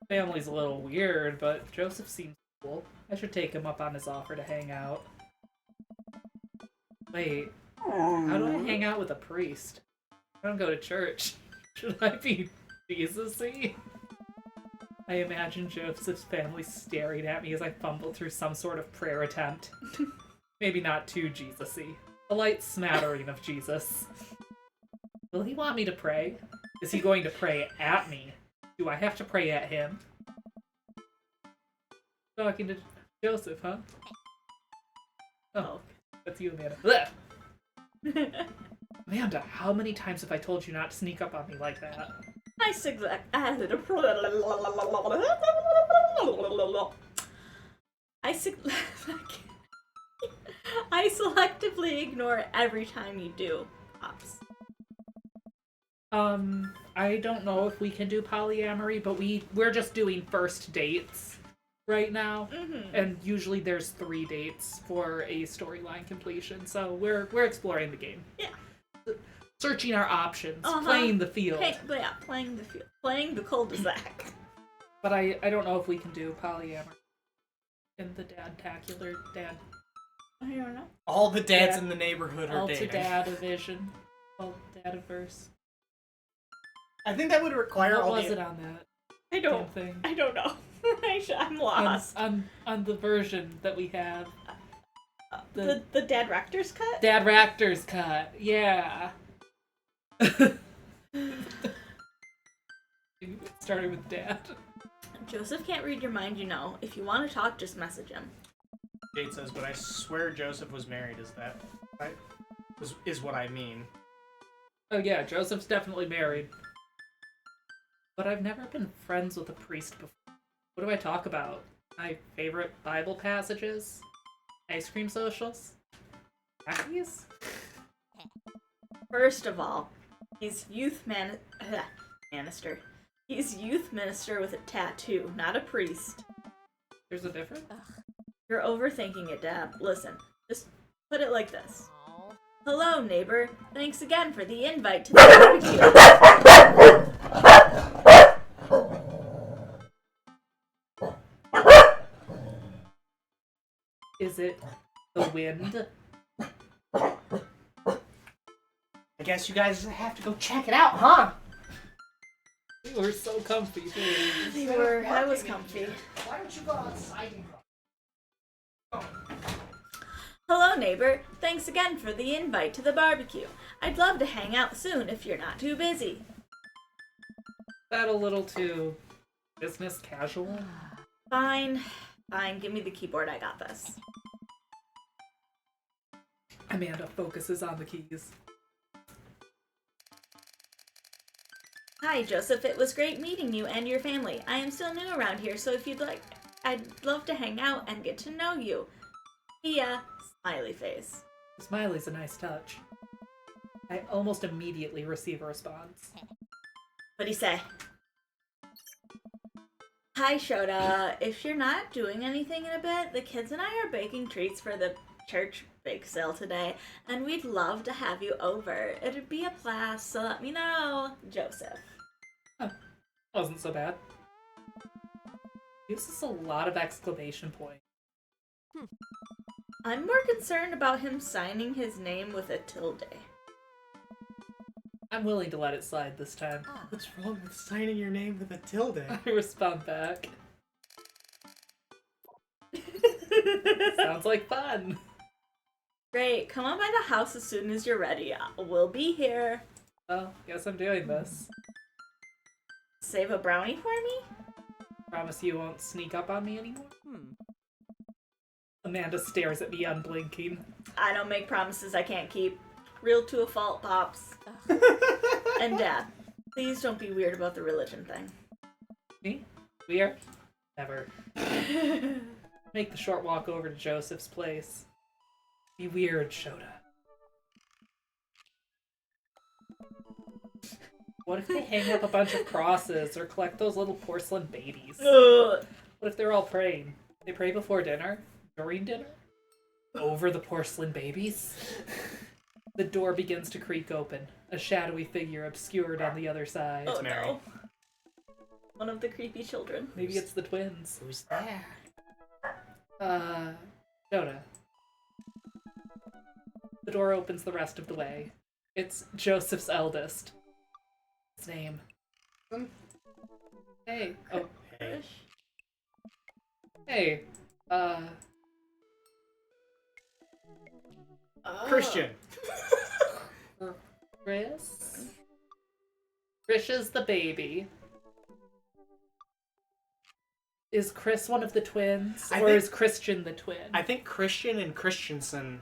Family's a little weird, but Joseph seems cool. I should take him up on his offer to hang out. Wait, how do I hang out with a priest? I don't go to church. Should I be Jesus-y? I imagine Joseph's family staring at me as I fumble through some sort of prayer attempt. Maybe not too Jesus-y. A light smattering of Jesus. Will he want me to pray? Is he going to pray at me? Do I have to pray at him? Talking to Joseph, huh? Oh, that's you, Amanda. Blech. Amanda, how many times have I told you not to sneak up on me like that? I I selectively ignore every time you do. Pops. I don't know if we can do polyamory, but we're just doing first dates right now. Mm-hmm. And usually there's 3 dates for a storyline completion, so we're exploring the game. Yeah. Searching our options, Uh-huh. playing the field. Playing the field. Playing the cul-de-sac. But I don't know if we can do polyamory. In the dad-tacular dad. I don't know. All the dads Dad- in the neighborhood are All to dating. dad-avision. All dad-averse. I think that would require What all was the... it on that I damn don't. thing? I don't know. I'm lost. On the version that we have. The Dad Rector's cut? Dad Raptor's cut. Yeah. Started with Dad. Joseph can't read your mind, you know. If you want to talk, just message him. Jade says, but I swear Joseph was married. Is that right? Is what I mean. Oh yeah, Joseph's definitely married. But I've never been friends with a priest before. What do I talk about? My favorite Bible passages? Ice cream socials? Hackies? First of all, he's minister. He's youth minister with a tattoo, not a priest. There's a difference? You're overthinking it, Dad. Listen, just put it like this. Hello, neighbor. Thanks again for the invite to the barbecue. Is it the wind? I guess you guys have to go check it out, huh? We were so comfy. I was comfy. Why don't you go outside and go? Hello, Hello, neighbor. Thanks again for the invite to the barbecue. I'd love to hang out soon if you're not too busy. That a little too business casual? Fine. Fine, give me the keyboard. I got this. Amanda focuses on the keys. Hi, Joseph. It was great meeting you and your family. I am still new around here, so if you'd like, I'd love to hang out and get to know you. Yeah, smiley face. Smiley's a nice touch. I almost immediately receive a response. What'd he say? Hi, Shota. If you're not doing anything in a bit, the kids and I are baking treats for the church bake sale today, and we'd love to have you over. It'd be a blast, so let me know. Joseph. Oh, wasn't so bad. Uses a lot of exclamation points. I'm more concerned about him signing his name with a tilde. I'm willing to let it slide this time. What's wrong with signing your name with a tilde? I respond back. Sounds like fun. Great, come on by the house as soon as you're ready. We'll be here. Well, guess I'm doing this. Save a brownie for me? Promise you won't sneak up on me anymore? Amanda stares at me unblinking. I don't make promises I can't keep. Real to a fault, Pops. And Dad, please don't be weird about the religion thing. Me? Weird? Never. Make the short walk over to Joseph's place. Be weird, Shota. What if they hang up a bunch of crosses or collect those little porcelain babies? Ugh. What if they're all praying? They pray before dinner? During dinner? Over the porcelain babies? The door begins to creak open, a shadowy figure obscured on the other side. Oh Mary. no. One of the creepy children. Maybe it's the twins. Who's there? Shota. The door opens the rest of the way. It's Joseph's eldest. His name. Hey. Oh, Hey. hey. Christian. Chris? Chris is the baby. Is Chris one of the twins? Or is Christian the twin? I think Christian and Christensen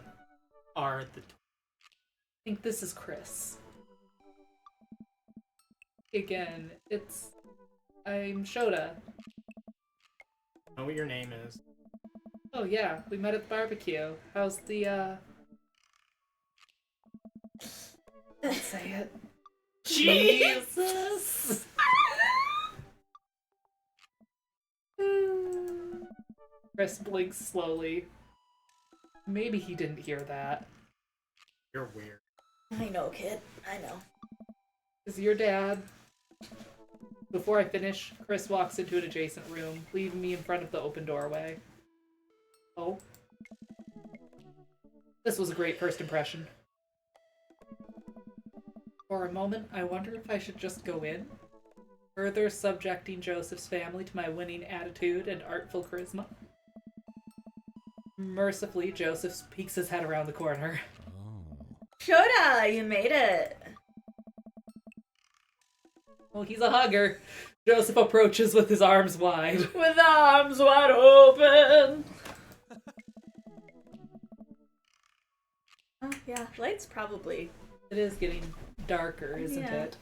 are the I think this is Chris. Again, I'm Shota. know what your name is. Oh yeah, we met at the barbecue. How's the, Let's say it. Jesus! Chris blinks slowly. Maybe he didn't hear that. You're weird. I know, kid. I know. Is your dad? Before I finish, Chris walks into an adjacent room, leaving me in front of the open doorway. Oh. This was a great first impression. For a moment, I wonder if I should just go in, further subjecting Joseph's family to my winning attitude and artful charisma. Mercifully, Joseph peeks his head around the corner. Shota, you made it. Well, he's a hugger. Joseph approaches with his arms wide. With arms wide open. Oh, yeah, light's probably. It is getting darker, isn't Yeah. it?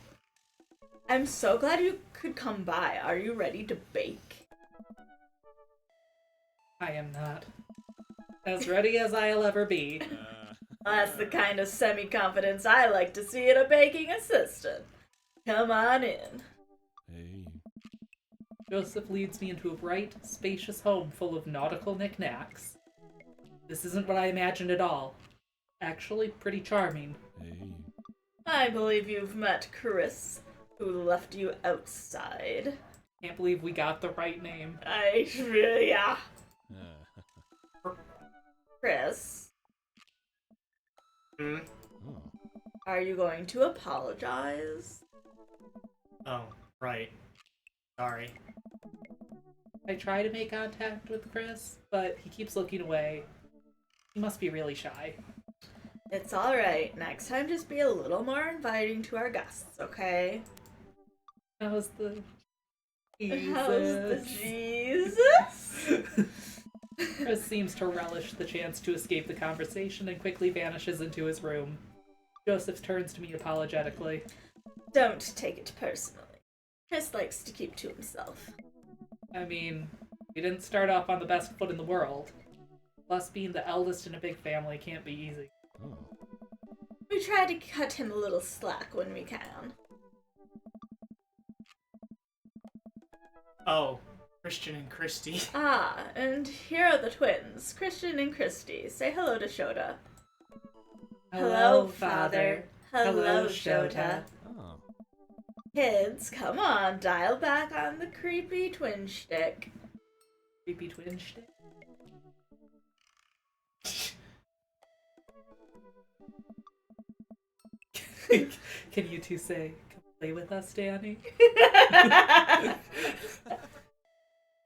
I'm so glad you could come by. Are you ready to bake? I am not. As ready as I'll ever be. That's the kind of semi-confidence I like to see in a baking assistant. Come on in. Hey. Joseph leads me into a bright, spacious home full of nautical knickknacks. This isn't what I imagined at all. Actually, pretty charming. Hey. I believe you've met Chris, who left you outside. Can't believe we got the right name. Yeah. Chris, Hmm? Oh. are you going to apologize? Oh, right. Sorry. I try to make contact with Chris, but he keeps looking away. He must be really shy. It's alright. Next time, just be a little more inviting to our guests, okay? How's the How's the Jesus? Jesus? Chris seems to relish the chance to escape the conversation and quickly vanishes into his room. Joseph turns to me apologetically. Don't take it personally. Chris likes to keep to himself. I mean, we didn't start off on the best foot in the world. Plus, being the eldest in a big family can't be easy. Oh. We try to cut him a little slack when we can. Oh, Christian and Christy. Ah, and here are the twins, Christian and Christy. Say hello to Shota. Hello, Father. Hello, Shota. Oh. Kids, come on, dial back on the creepy twin shtick. Creepy twin shtick? Can you two say, come play with us, Danny?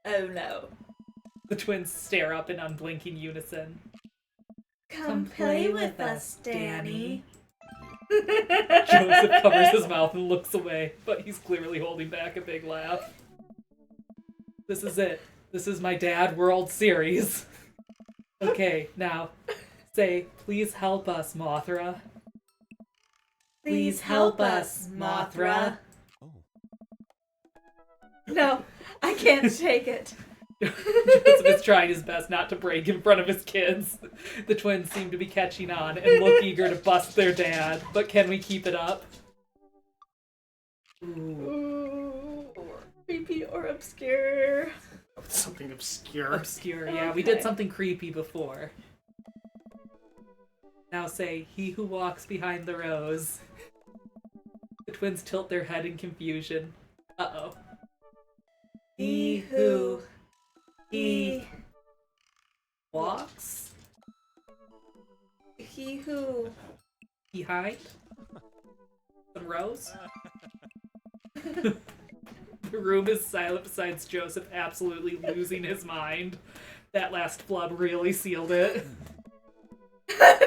Oh no. The twins stare up in unblinking unison. Come play with us, Danny. Joseph covers his mouth and looks away, but he's clearly holding back a big laugh. This is it. This is my Dad World Series. Okay, now, say, please help us, Mothra. Please help us, Mothra. Oh. No, I can't take it. Joseph is trying his best not to break in front of his kids. The twins seem to be catching on and look eager to bust their dad, but can we keep it up? Ooh. Ooh, creepy or obscure. Something obscure. Obscure, yeah, we did something creepy before. Now say, he who walks behind the rose. The twins tilt their head in confusion. Uh-oh. He who He walks he who behind some rose. The room is silent besides Joseph absolutely losing his mind. That last flub really sealed it.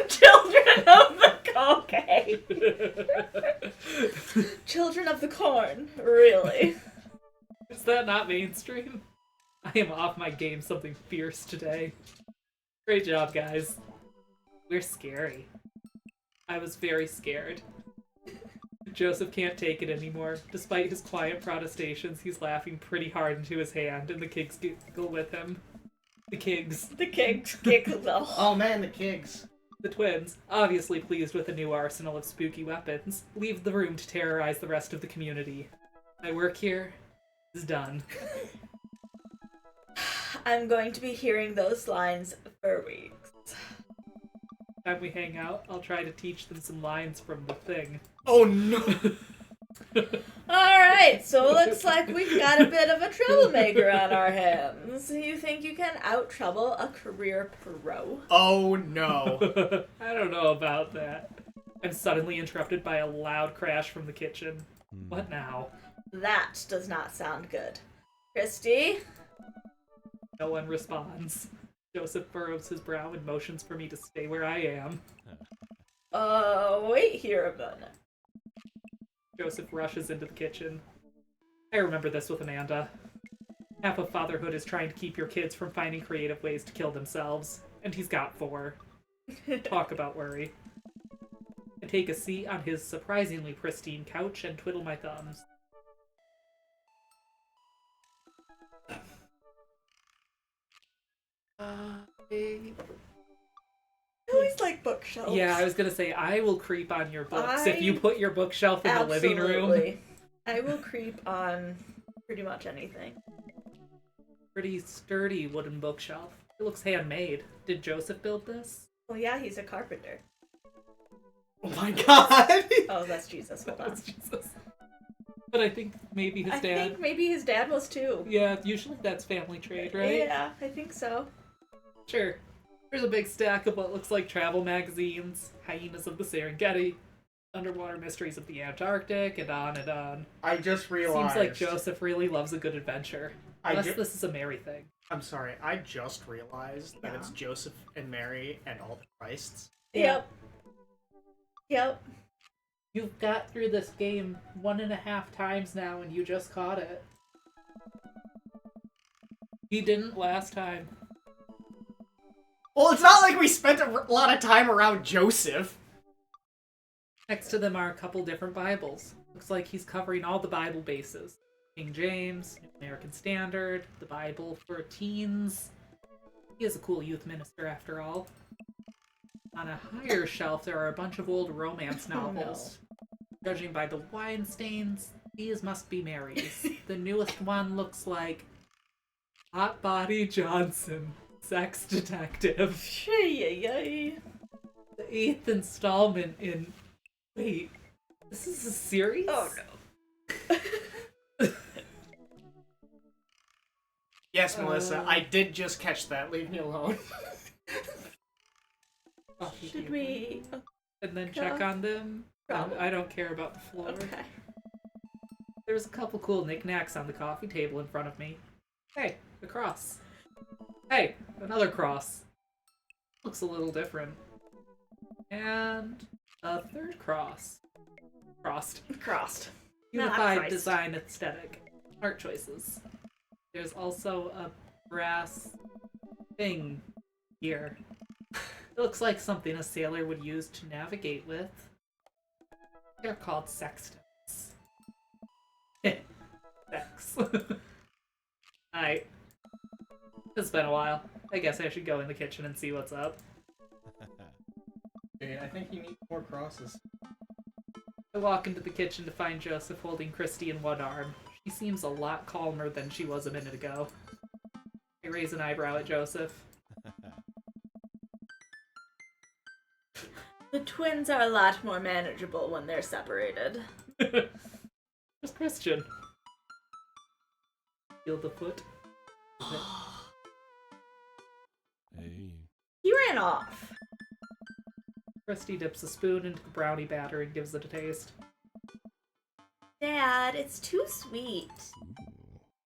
Children of the okay. Children of the corn, really. Is that not mainstream? I am off my game something fierce today. Great job, guys. We're scary. I was very scared. Joseph can't take it anymore. Despite his quiet protestations, he's laughing pretty hard into his hand, and the kids giggle with him. The Kigs. The kids giggle. Oh man, the Kigs. The twins, obviously pleased with a new arsenal of spooky weapons, leave the room to terrorize the rest of the community. My work here is done. I'm going to be hearing those lines for weeks. Time we hang out, I'll try to teach them some lines from The Thing. Oh no. Alright, so it looks like we've got a bit of a troublemaker on our hands. You think you can out-trouble a career pro? Oh no. I don't know about that. I'm suddenly interrupted by a loud crash from the kitchen. What now? That does not sound good. Christy? No one responds. Joseph furrows his brow and motions for me to stay where I am. Wait here a minute. Joseph rushes into the kitchen. I remember this with Amanda. Half of fatherhood is trying to keep your kids from finding creative ways to kill themselves, and he's got 4. Talk about worry. I take a seat on his surprisingly pristine couch and twiddle my thumbs. I always like bookshelves. Yeah, I was gonna say, I will creep on your books if you put your bookshelf in the living room. Absolutely. I will creep on pretty much anything. Pretty sturdy wooden bookshelf. It looks handmade. Did Joseph build this? Well, yeah, he's a carpenter. Oh my god. Oh, that's Jesus. Hold on. That's Jesus. But I think maybe his I dad... think maybe his dad was too. Yeah, usually that's family trade, right? Yeah, I think so. Sure. There's a big stack of what looks like travel magazines, Hyenas of the Serengeti, Underwater Mysteries of the Antarctic, and on and on. I just realized. Seems like Joseph really loves a good adventure. Unless this is a Mary thing. I'm sorry, I just realized that Yeah. it's Joseph and Mary and all the Christs. Yep. You've got through this game 1.5 times now and you just caught it. He didn't last time. Well, it's not like we spent a lot of time around Joseph. Next to them are a couple different Bibles. Looks like he's covering all the Bible bases. King James, New American Standard, the Bible for teens. He is a cool youth minister after all. On a higher shelf, there are a bunch of old romance novels. Judging by the wine stains, these must be Mary's. The newest one looks like Hot Body Johnson, Sex Detective. Yay. The 8th installment in... Wait, this is a series? Oh no. Yes, Melissa, I did just catch that. Leave me alone. Should we? And then check on them? Probably. I don't care about the floor. Okay. There's a couple cool knickknacks on the coffee table in front of me. Hey, a cross. Hey, another cross. Looks a little different. And a third cross. Crossed. Unified Christ. design aesthetic. Art choices. There's also a brass thing here. It looks like something a sailor would use to navigate with. They're called sextants. Sex. Alright. It's been a while. I guess I should go in the kitchen and see what's up. Okay, I think you need more crosses. I walk into the kitchen to find Joseph holding Christy in one arm. She seems a lot calmer than she was a minute ago. I raise an eyebrow at Joseph. The twins are a lot more manageable when they're separated. Where's Christian? Feel the foot. Hey. He ran off. Christy dips a spoon into the brownie batter and gives it a taste. Dad, it's too sweet.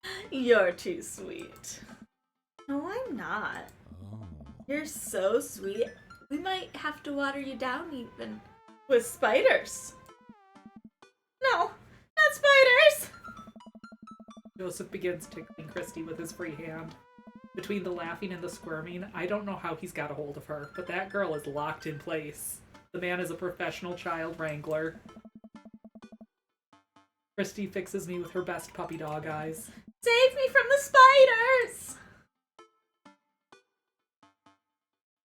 Ooh. You're too sweet. No, I'm not. Oh. You're so sweet. We might have to water you down even. With spiders. No, not spiders! Joseph begins tickling Christy with his free hand. Between the laughing and the squirming, I don't know how he's got a hold of her, but that girl is locked in place. The man is a professional child wrangler. Christy fixes me with her best puppy dog eyes. Save me from the spiders!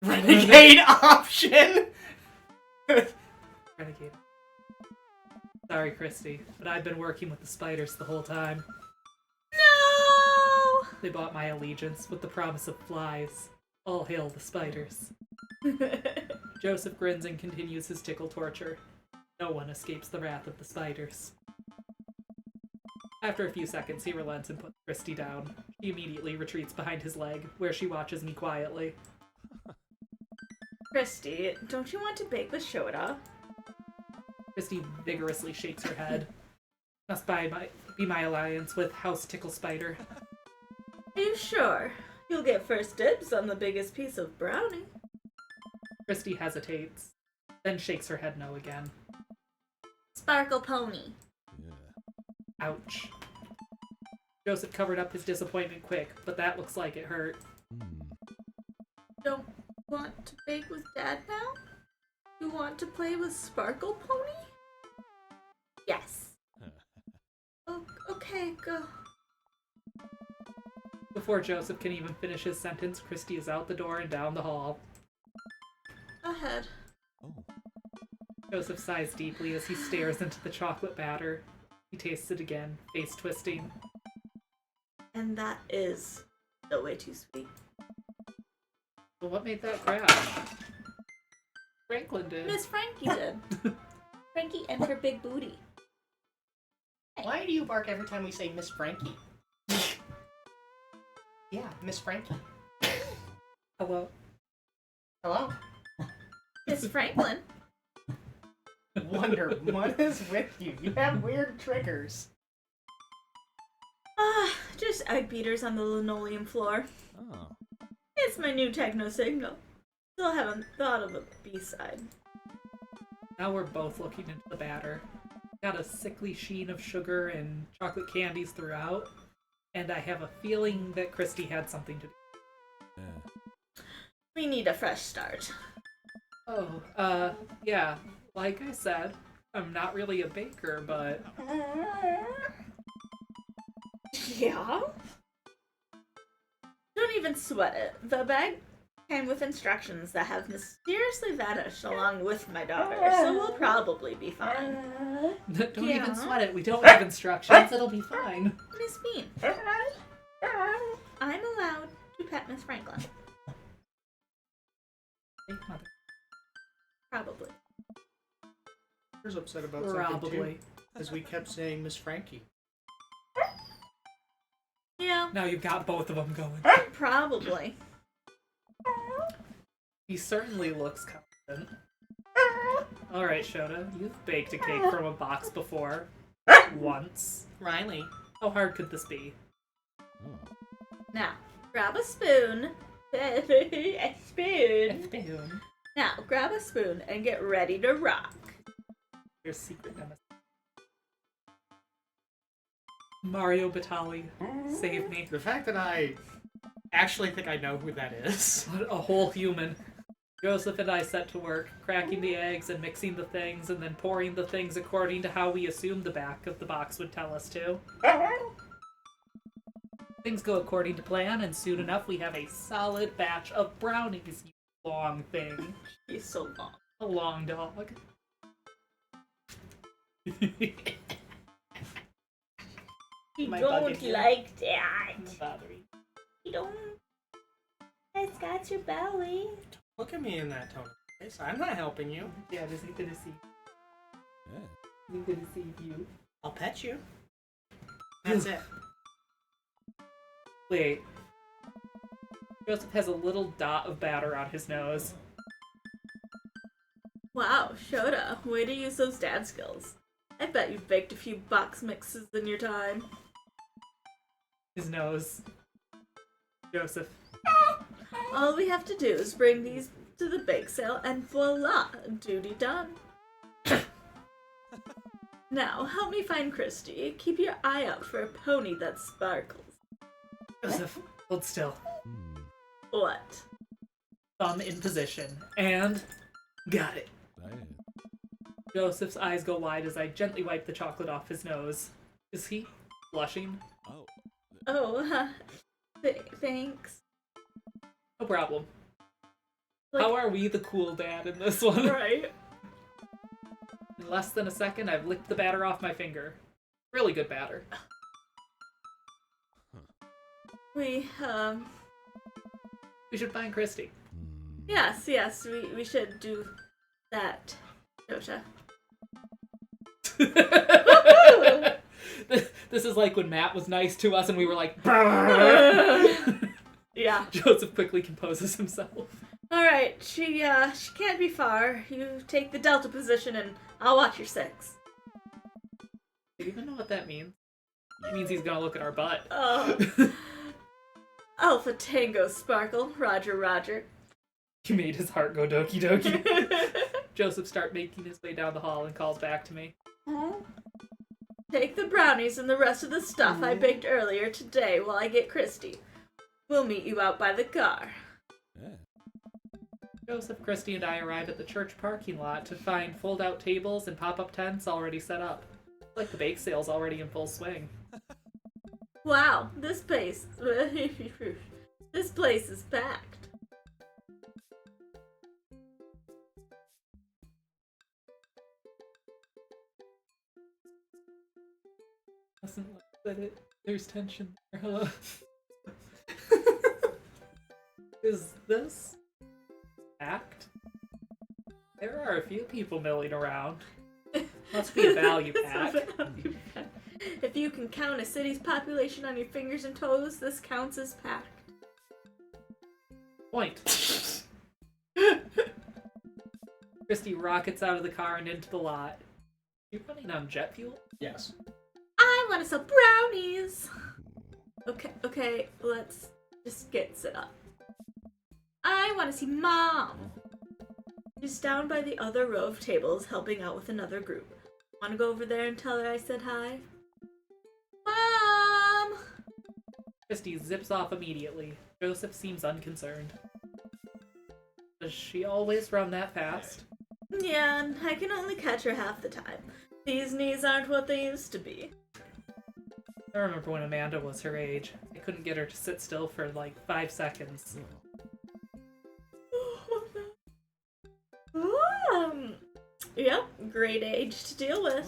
Renegade option! Renegade. Sorry, Christy, but I've been working with the spiders the whole time. No! They bought my allegiance with the promise of flies. All hail the spiders. Joseph grins and continues his tickle torture. No one escapes the wrath of the spiders. After a few seconds, he relents and puts Christy down. She immediately retreats behind his leg, where she watches me quietly. Christy, don't you want to bake with Shoda? Christy vigorously shakes her head. Must be my alliance with House Tickle Spider. Are you sure? You'll get first dibs on the biggest piece of brownie. Christy hesitates, then shakes her head no again. Sparkle Pony. Yeah. Ouch. Joseph covered up his disappointment quick, but that looks like it hurt. Don't want to bake with Dad now? You want to play with Sparkle Pony? Yes. Oh, okay, go. Before Joseph can even finish his sentence, Christy is out the door and down the hall. Go ahead. Oh. Joseph sighs deeply as he stares into the chocolate batter. He tastes it again, face twisting. And that is still way too sweet. But what made that crash? Franklin did. Miss Frankie did. Frankie and her big booty. Why do you bark every time we say Miss Frankie? Yeah, Miss Frankie. Hello? Hello? Miss Franklin. Wonder, what is with you? You have weird triggers. Just There's egg beaters on the linoleum floor. Oh. It's my new techno signal. Still haven't thought of a B-side. Now we're both looking into the batter. Got a sickly sheen of sugar and chocolate candies throughout, and I have a feeling that Christy had something to do. Yeah. We need a fresh start. Oh, yeah. Like I said, I'm not really a baker, but Yeah? Don't even sweat it. The bag came with instructions that have mysteriously vanished along with my daughter, so we'll probably be fine. don't Yeah. even sweat it. We don't have instructions. It'll be fine. Miss Bean, I'm allowed to pet Miss Franklin. Probably. I was upset about something Probably. too, because we kept saying Miss Frankie. Yeah, Now you've got both of them going. probably. He certainly looks confident. Alright, Shota, you've baked a cake from a box before. Once. Riley. How hard could this be? Oh. Now, grab a spoon. A spoon. Spoon. Now, grab a spoon and get ready to rock. Your secret nemesis. Mario Batali, save me. The fact that I actually think I know who that is. What a whole human. Joseph and I set to work, cracking the eggs and mixing the things, and then pouring the things according to how we assumed the back of the box would tell us to. Things go according to plan, and soon enough we have a solid batch of brownies, you long thing. He's so long. A long dog. You Am I don't bugging you? like that. Bothering. You don't. It's got your belly. Look at me in that tone of voice. I'm not helping you. Yeah, this ain't gonna see. Yeah. Ain't gonna see you. I'll pet you. That's it. Wait. Joseph has a little dot of batter on his nose. Wow, Shota, way to use those dad skills. I bet you've baked a few box mixes in your time. His nose. Joseph. All we have to do is bring these to the bake sale and voila, duty done. Now, help me find Christy. Keep your eye out for a pony that sparkles. Joseph, hold still. Hmm. What? Thumb in position. And got it. Yeah. Joseph's eyes go wide as I gently wipe the chocolate off his nose. Is he blushing? Oh. Oh, thanks. No problem. Like- How are we the cool dad in this one? Right. In less than a second, I've licked the batter off my finger. Really good batter. We We should find Christy. Hmm. yes, we should do that, Josha. This is like when Matt was nice to us and we were like, Yeah. Joseph quickly composes himself. Alright, she can't be far. You take the delta position and I'll watch your six. Do you even know what that means? It means he's gonna look at our butt. Oh. Alpha Tango Sparkle, Roger Roger. He made his heart go doki doki. Joseph starts making his way down the hall and calls back to me. Take the brownies and the rest of the stuff I baked earlier today while I get Christy. We'll meet you out by the car. Yeah. Joseph, Christy, and I arrive at the church parking lot to find fold-out tables and pop-up tents already set up. It's like the bake sale's already in full swing. Wow, this place is packed. Doesn't look that there's tension there, huh? Is this act? There are a few people milling around. Must be a value pack. If you can count a city's population on your fingers and toes, this counts as packed. Point. Christy rockets out of the car and into the lot. You running on jet fuel? Yes. I want to sell brownies. Okay, let's just get set up. I want to see Mom! She's down by the other row of tables helping out with another group. Want to go over there and tell her I said hi? Mom! Christy zips off immediately. Joseph seems unconcerned. Does she always run that fast? Yeah, and I can only catch her half the time. These knees aren't what they used to be. I remember when Amanda was her age. I couldn't get her to sit still for like 5 seconds. Yep, great age to deal with.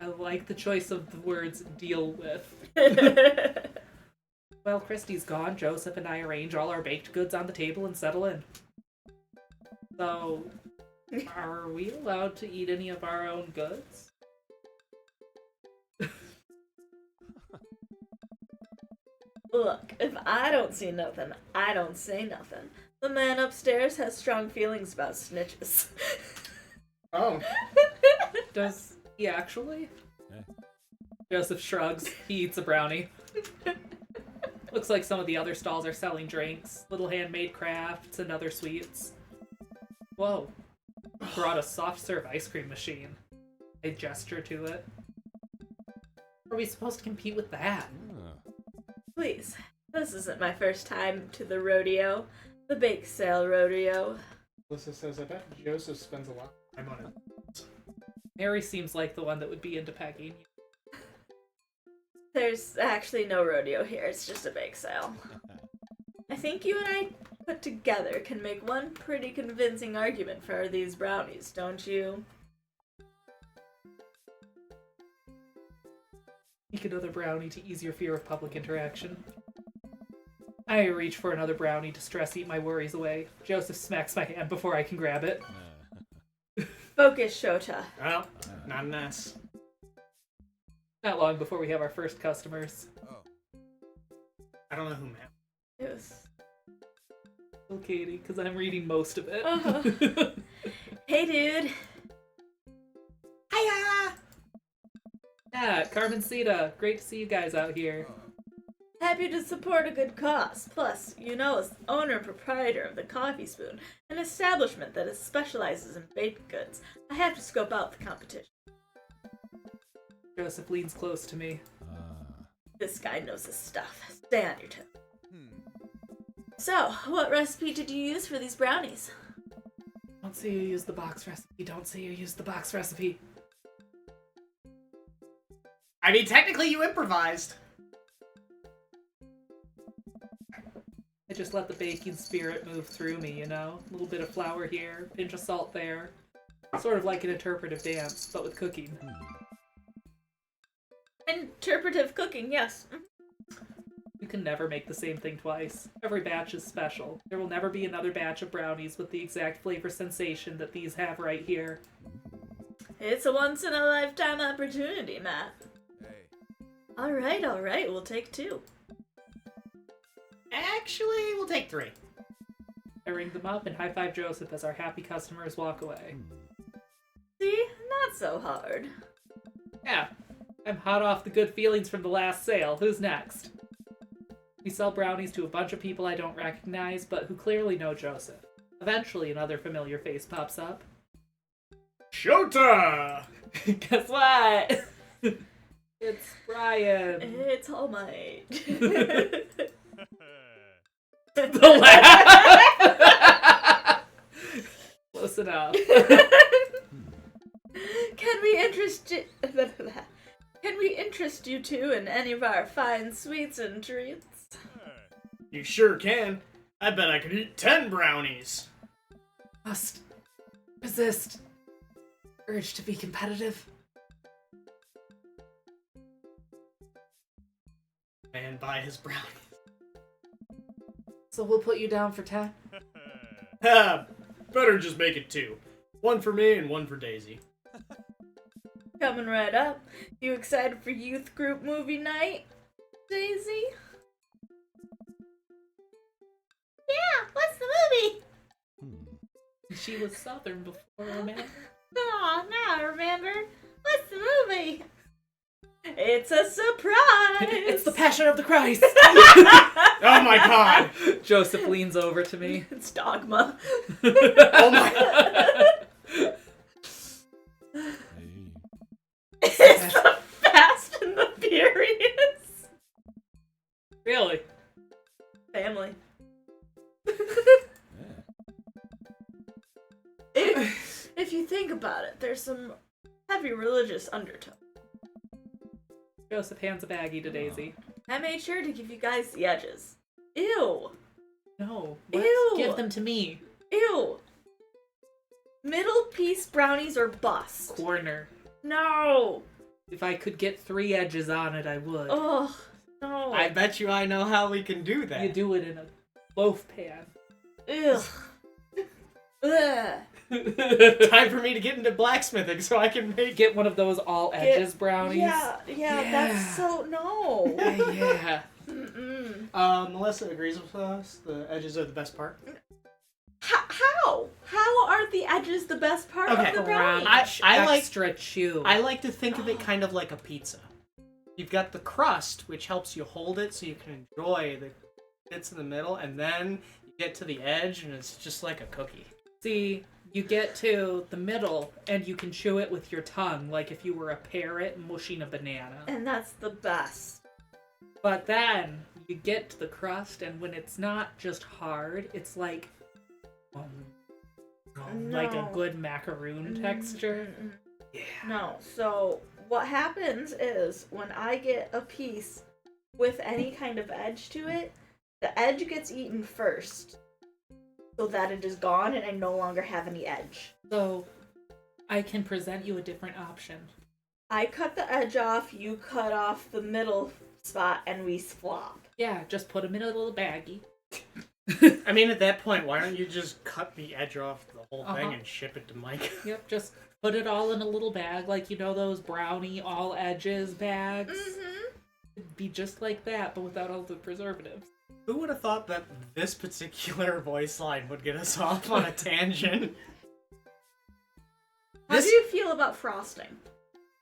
I like the choice of the words deal with. While Christy's gone, Joseph and I arrange all our baked goods on the table and settle in. So, are we allowed to eat any of our own goods? Look, if I don't see nothing, I don't say nothing. The man upstairs has strong feelings about snitches. Oh. Does he actually? Eh. Joseph shrugs. He eats a brownie. Looks like some of the other stalls are selling drinks, little handmade crafts, and other sweets. Whoa. Brought a soft serve ice cream machine. I gesture to it. Are we supposed to compete with that? Please, this isn't my first time to the rodeo. The bake sale rodeo. Alyssa says, I bet Joseph spends a lot of time on it. Mary seems like the one that would be into pegging. There's actually no rodeo here, it's just a bake sale. I think you and I put together can make one pretty convincing argument for these brownies, don't you? Eat another brownie to ease your fear of public interaction. I reach for another brownie to stress eat my worries away. Joseph smacks my hand before I can grab it. Focus, Shota. Well, not an S. Not long before we have our first customers. I don't know who Matt. It was... Well, Katie, because I'm reading most of it. Uh-huh. Hey, dude. Hiya! Yeah, Carmencita, great to see you guys out here. Happy to support a good cause. Plus, you know, as owner and proprietor of the Coffee Spoon, an establishment that specializes in baked goods, I have to scope out the competition. Joseph leans close to me. This guy knows his stuff. Stay on your toes. So, what recipe did you use for these brownies? Don't say you use the box recipe. Don't say you use the box recipe. I mean, technically you improvised. I just let the baking spirit move through me, you know? A little bit of flour here, pinch of salt there. Sort of like an interpretive dance, but with cooking. Interpretive cooking, yes. You can never make the same thing twice. Every batch is special. There will never be another batch of brownies with the exact flavor sensation that these have right here. It's a once-in-a-lifetime opportunity, Matt. Alright, we'll take 2. Actually, we'll take 3. I ring them up and high-five Joseph as our happy customers walk away. See? Not so hard. Yeah, I'm hot off the good feelings from the last sale. Who's next? We sell brownies to a bunch of people I don't recognize, but who clearly know Joseph. Eventually, another familiar face pops up. Shota! Guess what? It's Brian. It's all my age. The laugh! Close enough. Can we interest you two in any of our fine sweets and treats? You sure can. I bet I could eat 10 brownies. Must resist urge to be competitive. And buy his brownies. So we'll put you down for 10. Better just make it 2. 1 for me and 1 for Daisy. Coming right up. You excited for youth group movie night, Daisy? Yeah, what's the movie? She was Southern before, man. Oh, now I remember. What's the movie? It's a surprise! It's the Passion of the Christ! Oh my god! Joseph leans over to me. It's Dogma. Oh my... Hey. It's the Fast and the Furious. Really? Family. Yeah. If you think about it, there's some heavy religious undertone. Joseph hands a baggie to Daisy. I made sure to give you guys the edges. Ew. No. Ew. Give them to me. Ew. Middle piece brownies or bust. Corner. No. If I could get 3 edges on it, I would. Ugh. No. I bet you I know how we can do that. You do it in a loaf pan. Ugh. Ugh. Time for me to get into blacksmithing so I can make... Get one of those all edges brownies. Yeah, that's so... No. Yeah. Mm-mm. Melissa agrees with us. The edges are the best part. How? How are the edges the best part Okay. of the brownie? I like- extra chew. I like to think of it kind of like a pizza. You've got the crust, which helps you hold it so you can enjoy the bits in the middle, and then you get to the edge and it's just like a cookie. See, you get to the middle and you can chew it with your tongue, like if you were a parrot mushing a banana. And that's the best. But then you get to the crust, and when it's not just hard, it's like like a No. good macaroon texture. Mm-mm. Yeah. No. So what happens is when I get a piece with any kind of edge to it, the edge gets eaten first, so that it is gone and I no longer have any edge. So I can present you a different option. I cut the edge off, you cut off the middle spot, and we swap. Yeah, just put them in a little baggie. I mean, at that point, why don't you just cut the edge off the whole thing Uh-huh. and ship it to Mike? Yep, just put it all in a little bag, like you know those brownie all edges bags. Mm-hmm. It'd be just like that, but without all the preservatives. Who would have thought that this particular voice line would get us off on a tangent? How do you feel about frosting?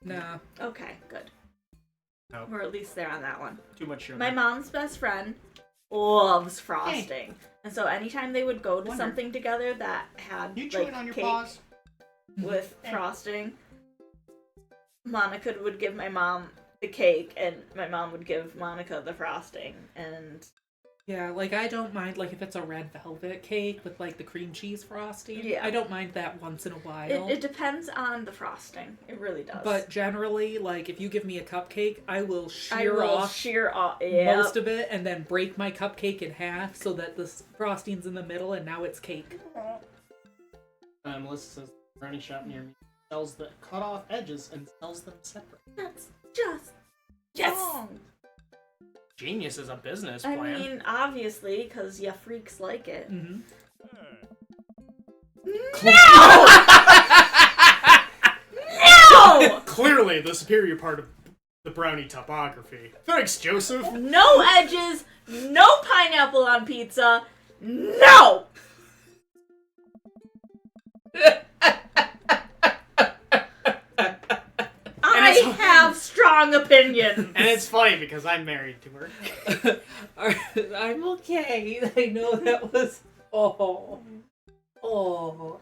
Nah. Okay, good. Nope. We're at least there on that one. Too much sugar. My mom's best friend loves frosting. And so anytime they would go to Wonder. something together that had You chewing like on your cake paws? with frosting, Monica would give my mom the cake and my mom would give Monica the frosting. And Yeah, like I don't mind, like if it's a red velvet cake with like the cream cheese frosting. Yeah. I don't mind that once in a while. it depends on the frosting. It really does. But generally, like if you give me a cupcake, I will I will shear off yeah. most of it and then break my cupcake in half so that the frosting's in the middle and now it's cake. Melissa says the brownie shop near me sells the cut off edges and sells them separate. That's just wrong. Genius is a business I plan. mean, obviously, because ya freaks like it. Mm-hmm. No! Clearly the superior part of the brownie topography. Thanks, Joseph. No edges, no pineapple on pizza, no! I have strong opinions. And it's funny because I'm married to her. I'm okay. I know that was... Oh,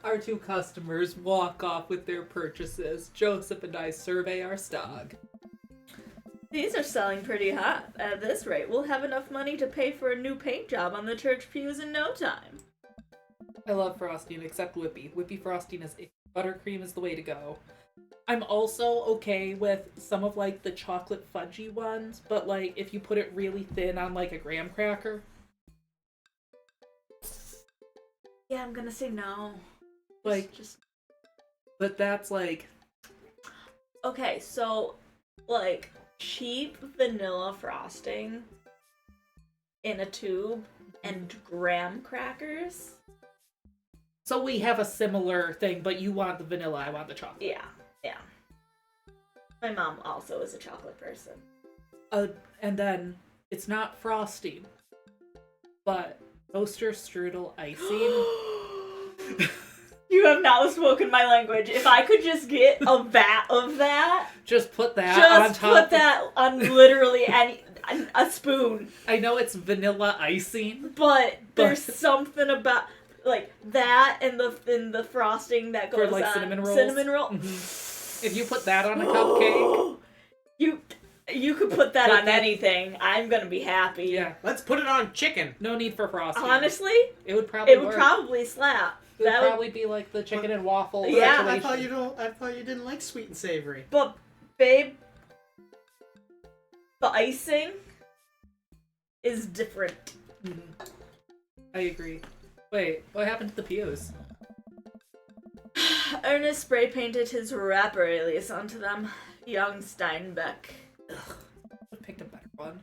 our 2 customers walk off with their purchases. Joseph and I survey our stock. These are selling pretty hot. At this rate, we'll have enough money to pay for a new paint job on the church pews in no time. I love frosting, except whippy. Whippy frosting is icky. Buttercream is the way to go. I'm also okay with some of, like, the chocolate fudgy ones, but, like, if you put it really thin on, like, a graham cracker. Yeah, I'm gonna say no. Like, just... But that's, like... Okay, so, like, cheap vanilla frosting in a tube and graham crackers. So we have a similar thing, but you want the vanilla, I want the chocolate. Yeah. My mom also is a chocolate person. And then, it's not frosting, but toaster strudel icing. You have now spoken my language. If I could just get a vat of that. Just put that on Just top. put that on literally a spoon. I know it's vanilla icing. But there's something about like that and the frosting that goes For, like, on cinnamon rolls? Cinnamon roll. If you put that on a cupcake, You could put that Put on that- anything. I'm gonna be happy. yeah, Let's put it on chicken. no need for frosting. Honestly, it would probably it would work. probably slap. It would That would, probably be like the chicken and waffle Yeah. situation. I thought you didn't like sweet and savory. but babe, the icing is different. Mhm. I agree. Wait, what happened to the pews? Ernest spray painted his rapper alias onto them. Young Steinbeck. Ugh. I picked a better one.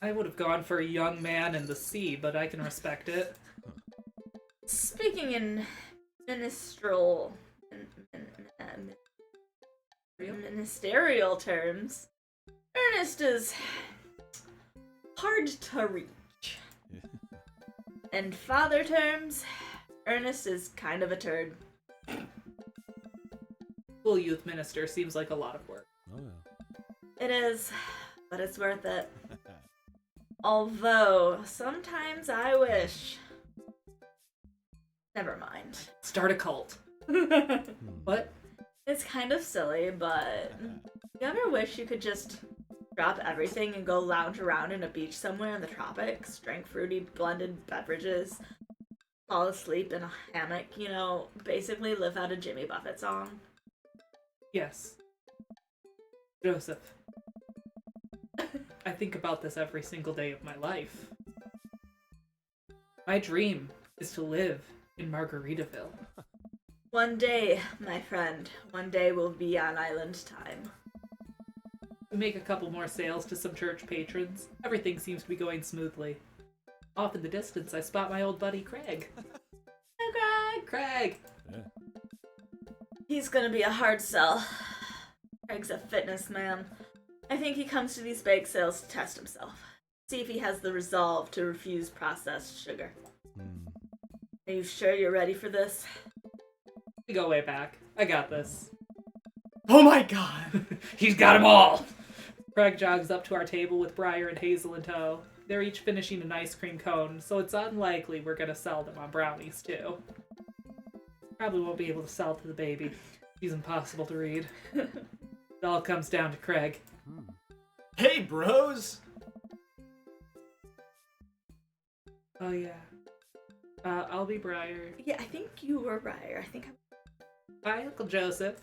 I would have gone for a young man in the sea, but I can respect it. Speaking in ministerial terms, Ernest is hard to reach. In father terms, Ernest is kind of a turd. School youth minister seems like a lot of work. Oh, yeah. It is, but it's worth it. Although, sometimes I wish... Never mind. Start a cult. What? It's kind of silly, but you ever wish you could just drop everything and go lounge around in a beach somewhere in the tropics, drink fruity blended beverages, fall asleep in a hammock, you know, basically live out a Jimmy Buffett song? Yes. Joseph. I think about this every single day of my life. My dream is to live in Margaritaville. One day, my friend, one day we'll be on island time. We make a couple more sales to some church patrons. Everything seems to be going smoothly. Off in the distance, I spot my old buddy Craig. Hi, Craig! Craig! Yeah. He's gonna be a hard sell. Craig's a fitness man. I think he comes to these bake sales to test himself. See if he has the resolve to refuse processed sugar. Are you sure you're ready for this? We go way back. I got this. Oh my god! He's got them all! Craig jogs up to our table with Briar and Hazel in tow. They're each finishing an ice cream cone, so it's unlikely we're gonna sell them on brownies, too. Probably won't be able to sell to the baby. He's impossible to read. It all comes down to Craig. Hey, bros! Oh, yeah. I'll be Briar. Yeah, I think you were Briar. I think I'm... Hi, Uncle Joseph.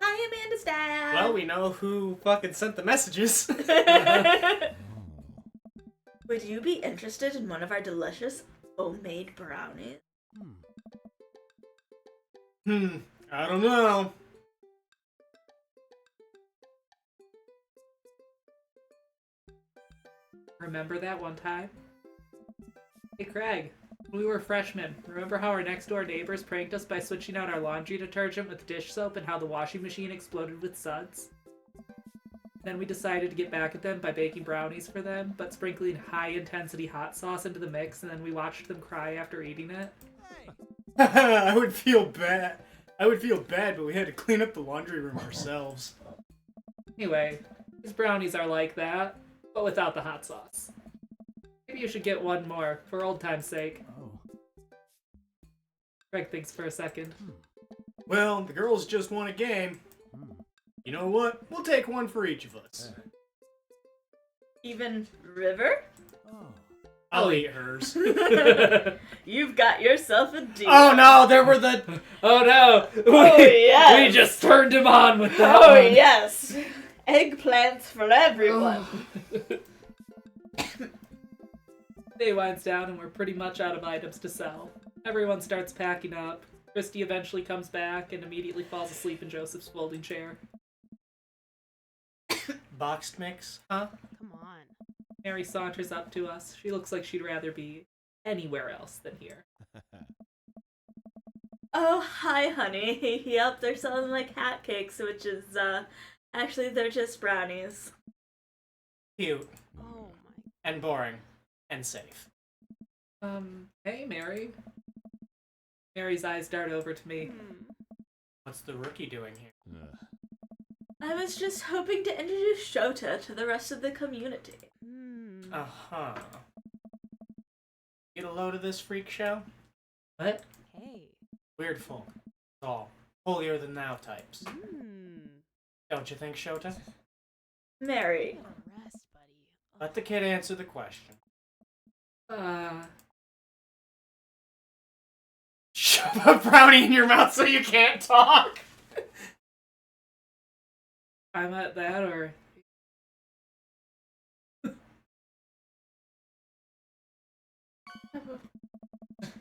Hi, Amanda's dad! Well, we know who fucking sent the messages. Would you be interested in one of our delicious homemade brownies? I don't know. Remember that one time? Hey, Craig. When we were freshmen, remember how our next-door neighbors pranked us by switching out our laundry detergent with dish soap and how the washing machine exploded with suds? Then we decided to get back at them by baking brownies for them, but sprinkling high-intensity hot sauce into the mix, and then we watched them cry after eating it. I would feel bad. But we had to clean up the laundry room ourselves. Anyway, these brownies are like that, but without the hot sauce. Maybe you should get one more, for old time's sake. Oh. Craig thinks for a second. Well, the girls just won a game. You know what? We'll take one for each of us. Even River? I'll eat hers. You've got yourself a deal. Oh no, there were the... Oh no! Oh, yes. We just turned him on with that Oh, one. yes! Eggplants for everyone. Day winds down and we're pretty much out of items to sell. Everyone starts packing up. Christy eventually comes back and immediately falls asleep in Joseph's folding chair. Boxed mix, huh? Come on. Mary saunters up to us. She looks like she'd rather be anywhere else than here. Oh, hi, honey. Yep, they're selling like hotcakes, which is, actually, they're just brownies. Cute. Oh my. And boring. And safe. Hey, Mary. Mary's eyes dart over to me. What's the rookie doing here? I was just hoping to introduce Shota to the rest of the community. Uh-huh. Get a load of this freak show? What? Hey. Weird folk. All. Holier than thou types. Don't you think, Shota? Mary, Rest, buddy. Let the kid answer the question. Shove a brownie in your mouth so you can't talk! I'm at that, or...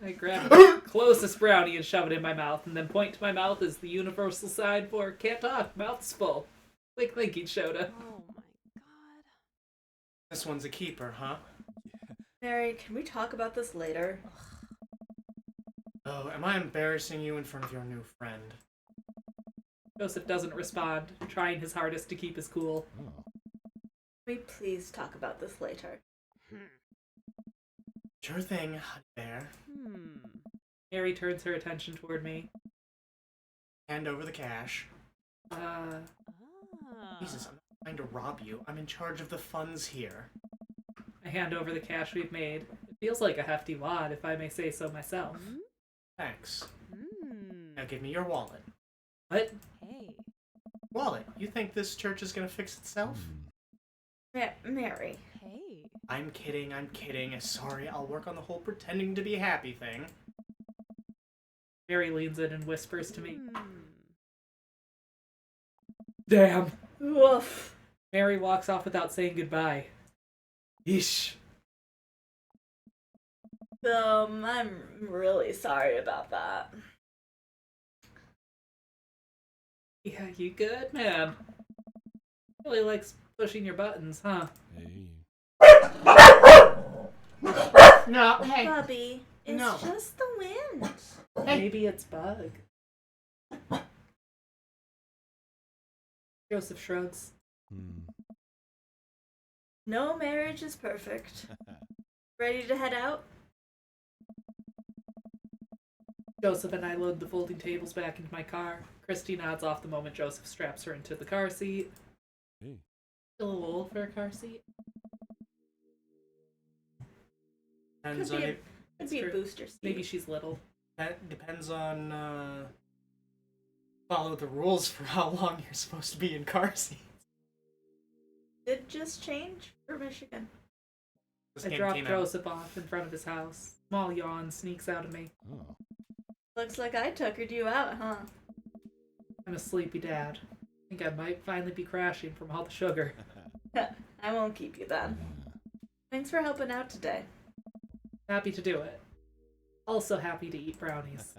I grab the closest brownie and shove it in my mouth, and then point to my mouth as the universal sign for can't talk, mouth's full. Quick thinking, Shota. Oh my god. This one's a keeper, huh? Mary, can we talk about this later? Oh, am I embarrassing you in front of your new friend? Joseph doesn't respond, trying his hardest to keep his cool. Oh. Can we please talk about this later? Sure thing, honey bear. Mary turns her attention toward me. Hand over the cash. Jesus, I'm not trying to rob you. I'm in charge of the funds here. I hand over the cash we've made. It feels like a hefty wad, if I may say so myself. Thanks. Now give me your wallet. What? Hey. Wallet, you think this church is gonna fix itself? Mary. Hey. I'm kidding. Sorry, I'll work on the whole pretending to be happy thing. Mary leans in and whispers to me. Damn! Woof. Mary walks off without saying goodbye. Yeesh. I'm really sorry about that. Yeah, you good, man? Really likes pushing your buttons, huh? Hey. No, hey. Bubby, it's No. just the wind. Maybe it's Bug. Joseph shrugs. No marriage is perfect. Ready to head out? Joseph and I load the folding tables back into my car. Christy nods off the moment Joseph straps her into the car seat. Hey. A little old for a car seat. Depends Could on be, it. could be a true. booster seat. Maybe she's little. That depends on follow the rules for how long you're supposed to be in car seats. Did just change for Michigan. This I game drop came out. Joseph off in front of his house. Small yawn sneaks out of me. Oh. Looks like I tuckered you out, huh? I'm a sleepy dad. Think I might finally be crashing from all the sugar. I won't keep you then. Thanks for helping out today. Happy to do it. Also happy to eat brownies.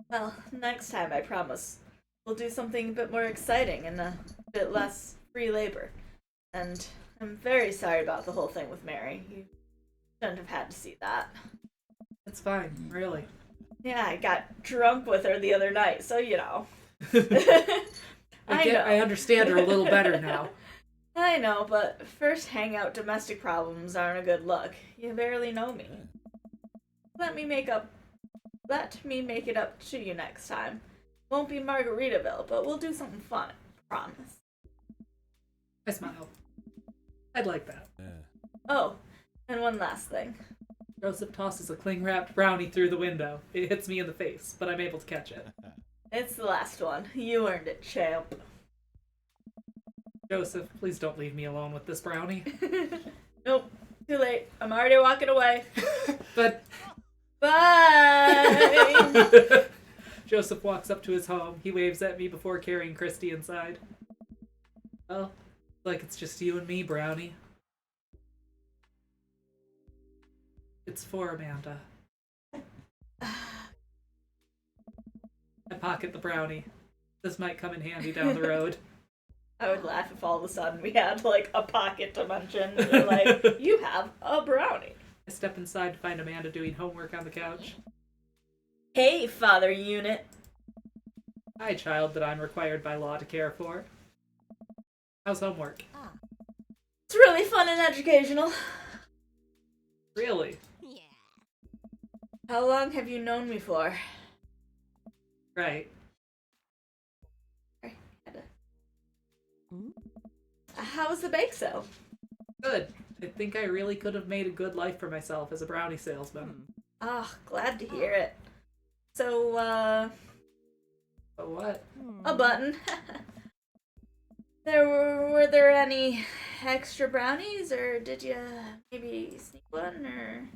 Well, next time I promise we'll do something a bit more exciting and a bit less free labor. And I'm very sorry about the whole thing with Mary. You shouldn't have had to see that. It's fine, really. Yeah, I got drunk with her the other night, so you know. I understand her a little better now. I know, but first hangout domestic problems aren't a good look. You barely know me. Let me make it up to you next time. Won't be Margaritaville, but we'll do something fun. Promise. I smile. I'd like that. Oh, and one last thing. Joseph tosses a cling-wrapped brownie through the window. It hits me in the face, but I'm able to catch it. It's the last one. You earned it, champ. Joseph, please don't leave me alone with this brownie. Nope. Too late. I'm already walking away. But... Bye! Joseph walks up to his home. He waves at me before carrying Christy inside. Well, like it's just you and me, brownie. It's for Amanda. I pocket the brownie. This might come in handy down the road. I would laugh if all of a sudden we had, like, a pocket dimension. You're like, you have a brownie. I step inside to find Amanda doing homework on the couch. Hey, father unit. Hi, child that I'm required by law to care for. How's homework? It's really fun and educational. Really? How long have you known me for? Right. How was the bake sale? Good. I think I really could have made a good life for myself as a brownie salesman. Ah, glad to hear it. So, But what? a button. Were there any extra brownies, or did you maybe sneak one, or?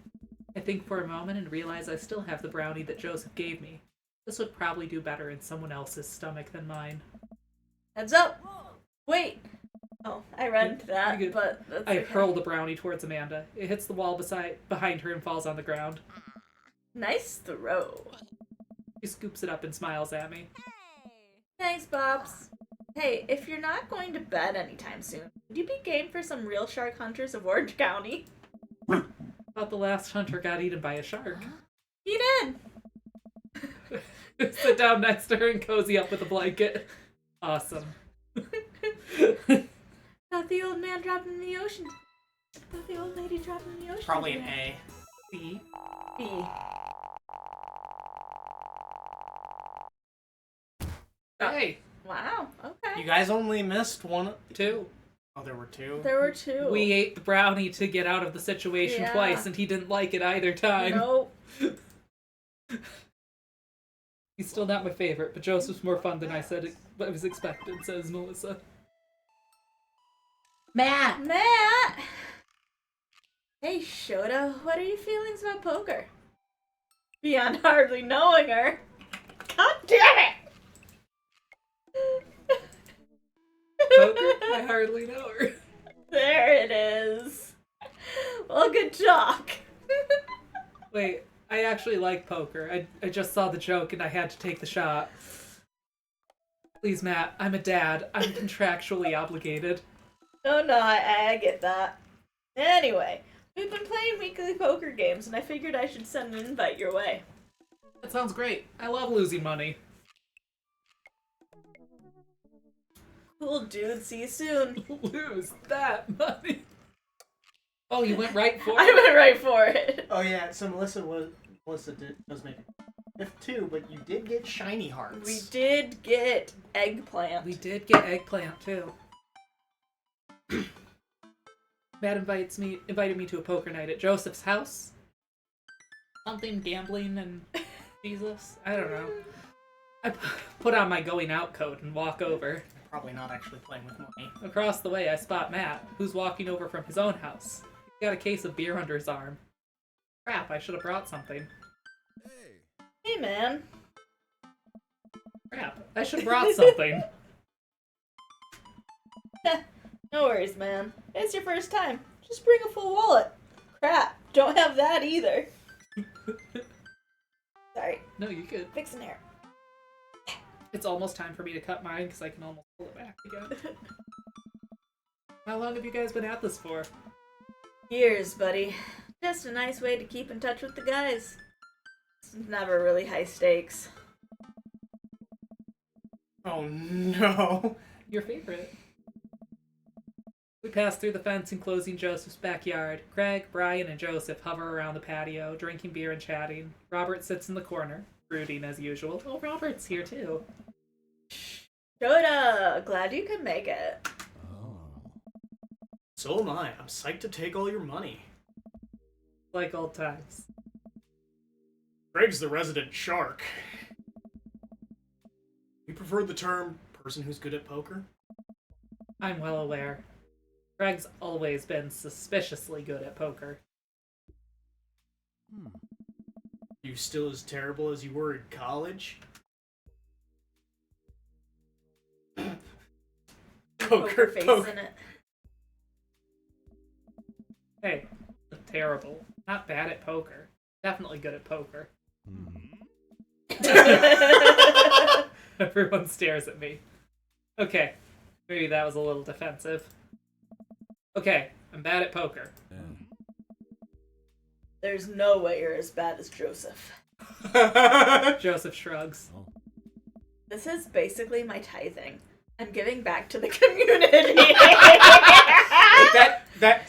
I think for a moment and realize I still have the brownie that Joseph gave me. This would probably do better in someone else's stomach than mine. Heads up! Wait! Oh, I ran into that, You could- but that's I okay. hurl the brownie towards Amanda. It hits the wall behind her and falls on the ground. Nice throw. She scoops it up and smiles at me. Thanks, Bobs. Hey, if you're not going to bed anytime soon, would you be game for some real shark hunters of Orange County? Thought the last hunter got eaten by a shark. He did! Sit down next to her and cozy up with a blanket. Awesome. Thought the old man dropped in the ocean. Thought the old lady dropped in the ocean. Probably an A. B. B. Hey, Wow, okay. You guys only missed one. 2. Oh, there were two. There were two. We ate the brownie to get out of the situation Yeah. twice, and he didn't like it either time. Nope. He's still not my favorite, but Joseph's more fun than I was expected, says Melissa. Matt! Hey, Shota, what are your feelings about poker? Beyond hardly knowing her. God damn it! Poker? I hardly know her. There it is. Well, good talk. Wait, I actually like poker. I just saw the joke and I had to take the shot. Please, Matt, I'm a dad. I'm contractually obligated. No, I get that. Anyway, we've been playing weekly poker games, and I figured I should send an invite your way. That sounds great. I love losing money. Cool, dude. See you soon. Lose that money. Oh, you went right for I it? went right for it. Oh yeah, so Melissa does make it. F2, but you did get shiny hearts. We did get eggplant. We did get eggplant, too. Matt invited me to a poker night at Joseph's house. Something gambling and Jesus? I don't know. I put on my going out coat and walk over. Probably not actually playing with money. Across the way, I spot Matt, who's walking over from his own house. He's got a case of beer under his arm. Crap, I should have brought something. Hey, man. Crap, I should have brought something. No worries, man. It's your first time. Just bring a full wallet. Crap, don't have that either. Sorry, No, you could. fixing hair. It's almost time for me to cut mine because I can almost pull it back again. How long have you guys been at this for? Years, buddy. Just a nice way to keep in touch with the guys. It's never really high stakes. Oh no. Your favorite. We pass through the fence enclosing Joseph's backyard. Craig, Brian, and Joseph hover around the patio, drinking beer and chatting. Robert sits in the corner, brooding as usual. Oh, Robert's here too. Shota, glad you could make it. Oh. So am I. I'm psyched to take all your money. Like old times. Greg's the resident shark. You prefer the term person who's good at poker? I'm well aware. Greg's always been suspiciously good at poker. You still as terrible as you were in college? Poker face in it. Hey, terrible. Not bad at poker. Definitely good at poker. Everyone stares at me. Okay, maybe that was a little defensive. Okay, I'm bad at poker. There's no way you're as bad as Joseph. Joseph shrugs. This is basically my tithing. I'm giving back to the community.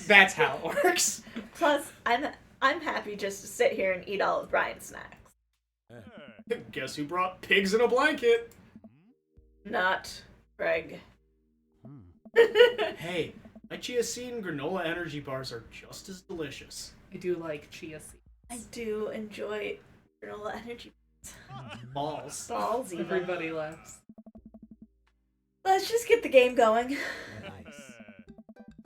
That's how it works. Plus, I'm happy just to sit here and eat all of Brian's snacks. Guess who brought pigs in a blanket? Not Greg. Hey, my chia seed and granola energy bars are just as delicious. I do like chia seeds. I do enjoy granola energy Balls. balls even. Everybody laughs. Let's just get the game going. Nice.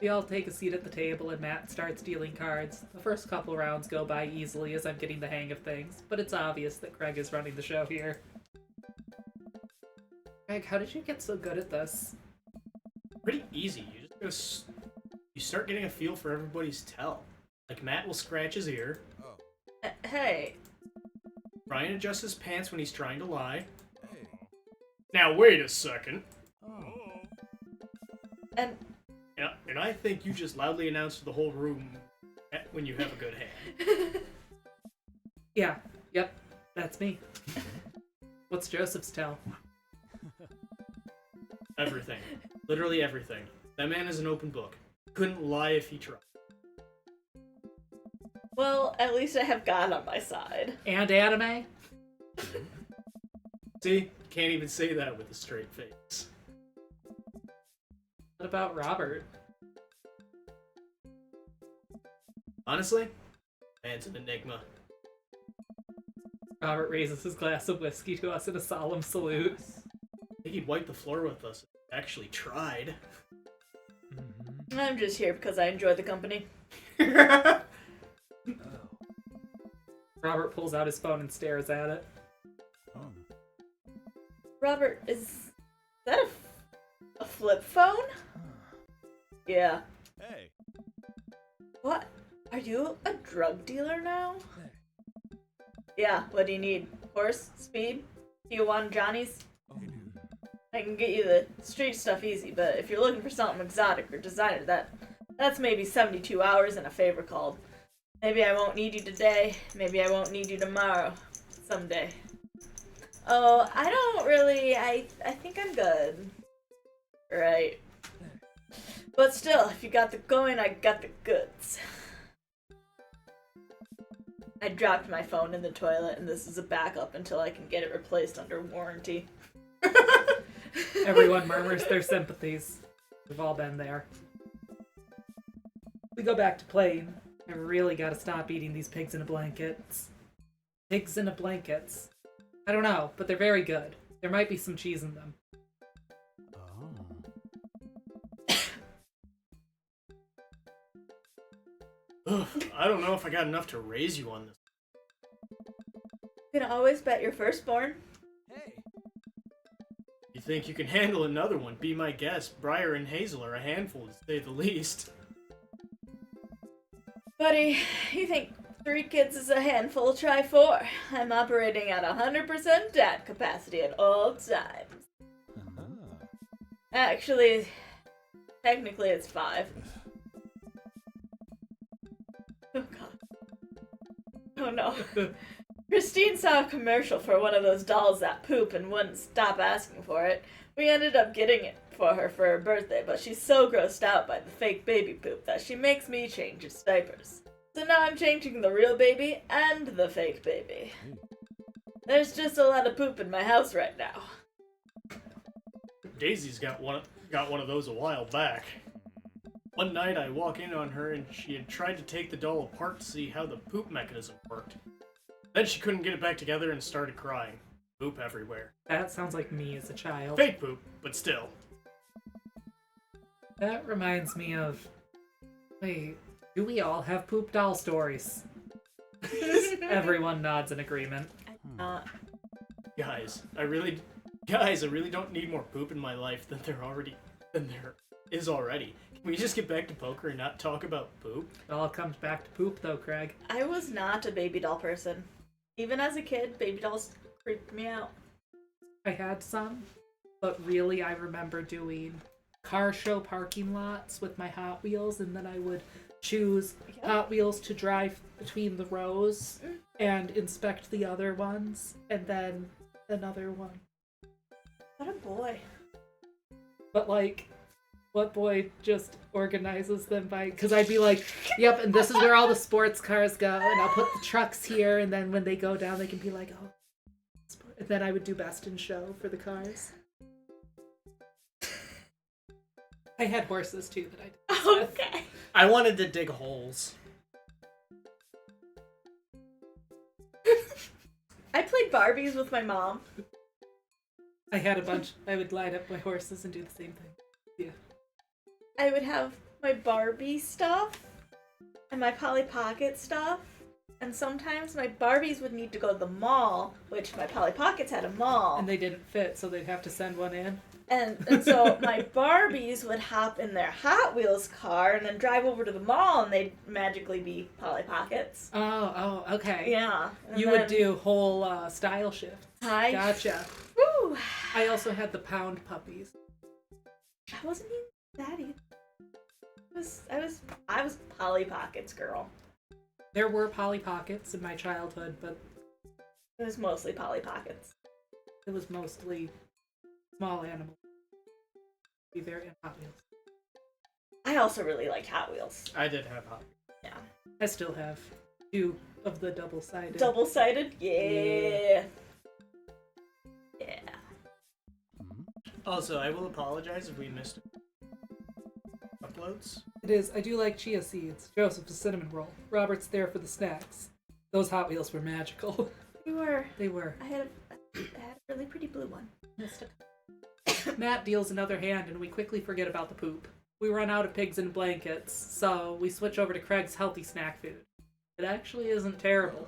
We all take a seat at the table and Matt starts dealing cards. The first couple rounds go by easily as I'm getting the hang of things, but it's obvious that Craig is running the show here. Craig, how did you get so good at this? Pretty easy. You start getting a feel for everybody's tell. Like Matt will scratch his ear. Hey, Brian adjusts his pants when he's trying to lie. Now wait a second. and Yeah, and I think you just loudly announce to the whole room when you have a good hand. Yeah, yep, that's me. What's Joseph's tell? Everything. Literally everything. That man is an open book. Couldn't lie if he tried. well, at least I have God on my side. And anime? See? Can't even say that with a straight face. What about Robert? Honestly, man's an enigma. Robert raises his glass of whiskey to us in a solemn salute. I think he'd wipe the floor with us if he actually tried. I'm just here because I enjoy the company. Robert pulls out his phone and stares at it. Robert, is that a flip phone? Yeah. Hey. What? Are you a drug dealer now? Yeah, what do you need? Horse? Speed? Do you want Johnny's? I can get you the street stuff easy, but if you're looking for something exotic or designer, that's maybe 72 hours and a favor called. Maybe I won't need you today, maybe I won't need you tomorrow. Someday. Oh, I don't really, I think I'm good. Right. But still, if you got the going, I got the goods. I dropped my phone in the toilet, and this is a backup until I can get it replaced under warranty. Everyone murmurs their sympathies. We've all been there. We go back to playing. I really gotta stop eating these pigs in a blankets. Pigs in a blankets. I don't know, but they're very good. There might be some cheese in them. Ugh, I don't know if I got enough to raise you on this. You can always bet your firstborn. You think you can handle another one? Be my guest. Briar and Hazel are a handful, to say the least. Buddy, you think 3 kids is a handful? Try 4. I'm operating at 100% dad capacity at all times. Actually, technically it's 5. Oh god. Oh no. Christine saw a commercial for one of those dolls that poop and wouldn't stop asking for it. We ended up getting it for her birthday, but she's so grossed out by the fake baby poop that she makes me change its diapers. So now I'm changing the real baby and the fake baby. There's just a lot of poop in my house right now. Daisy's got one of those a while back. One night I walk in on her and she had tried to take the doll apart to see how the poop mechanism worked. Then she couldn't get it back together and started crying. Poop everywhere. That sounds like me as a child. Fake poop, but still. That reminds me of... Wait, do we all have poop doll stories? Everyone nods in agreement. Guys, I really don't need more poop in my life than there is already. Can we just get back to poker and not talk about poop? It all comes back to poop, though, Craig. I was not a baby doll person. Even as a kid, baby dolls creeped me out. I had some, but really I remember doing car show parking lots with my Hot Wheels, and then I would choose Hot Wheels to drive between the rows and inspect the other ones, and then another one. What a boy. But like, what boy just organizes them by... Because I'd be like, yep, and this is where all the sports cars go, and I'll put the trucks here, and then when they go down, they can be like, oh. And then I would do best in show for the cars. I had horses too that I did this with. Okay. I wanted to dig holes. I played Barbies with my mom. I had a bunch. I would line up my horses and do the same thing. Yeah. I would have my Barbie stuff and my Polly Pocket stuff. And sometimes my Barbies would need to go to the mall, which my Polly Pockets had a mall. And they didn't fit, so they'd have to send one in. And so my Barbies would hop in their Hot Wheels car and then drive over to the mall, and they'd magically be Polly Pockets. Oh, okay. Yeah. And You would do whole style shifts. I Gotcha. Woo. I also had the pound puppies. I wasn't even that either. I was Polly Pockets girl. There were Polly Pockets in my childhood, but It was mostly Polly Pockets. it was mostly small animals. Be there in Hot Wheels. I also really liked Hot Wheels. I did have hot. Yeah. I still have 2 of the double-sided. Double-sided? Yeah. Yeah. Also, I will apologize if we missed uploads. It is. I do like chia seeds. Joseph's a cinnamon roll. Robert's there for the snacks. Those Hot Wheels were magical. You were. They were. I had a really pretty blue one. Missed it. Matt deals another hand, and we quickly forget about the poop. We run out of pigs and blankets, so we switch over to Craig's healthy snack food. It actually isn't terrible.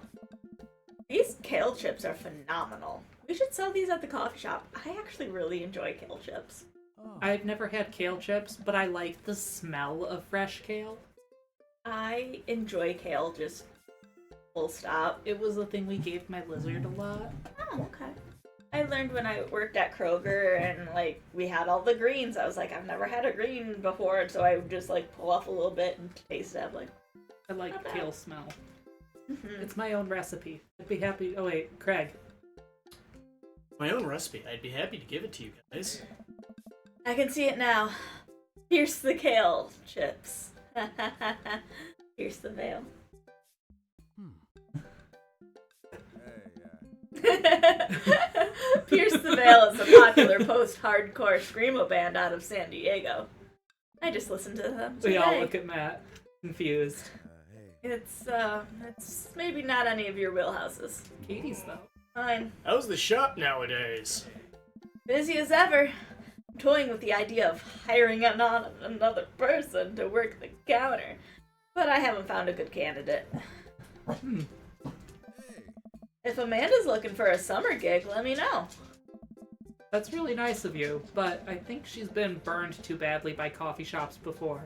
These kale chips are phenomenal. We should sell these at the coffee shop. I actually really enjoy kale chips. I've never had kale chips, but I like the smell of fresh kale. I enjoy kale just full stop. It was the thing we gave my lizard a lot. Oh, okay. I learned when I worked at Kroger and like we had all the greens. I was like, I've never had a green before, so I would just like pull off a little bit and taste it. I'm like, I like Not bad. kale smell. mhm. It's my own recipe. I'd be happy. Oh wait, Craig. My own recipe. I'd be happy to give it to you guys. I can see it now. Pierce the kale chips. Pierce the veil. Pierce the Veil is a popular post-hardcore screamo band out of San Diego. I just listened to them We today. all look at Matt, confused. It's maybe not any of your wheelhouses. Katie's though. Fine. How's the shop nowadays? Busy as ever. I'm toying with the idea of hiring on another person to work the counter, but I haven't found a good candidate. If Amanda's looking for a summer gig, let me know. That's really nice of you, but I think she's been burned too badly by coffee shops before.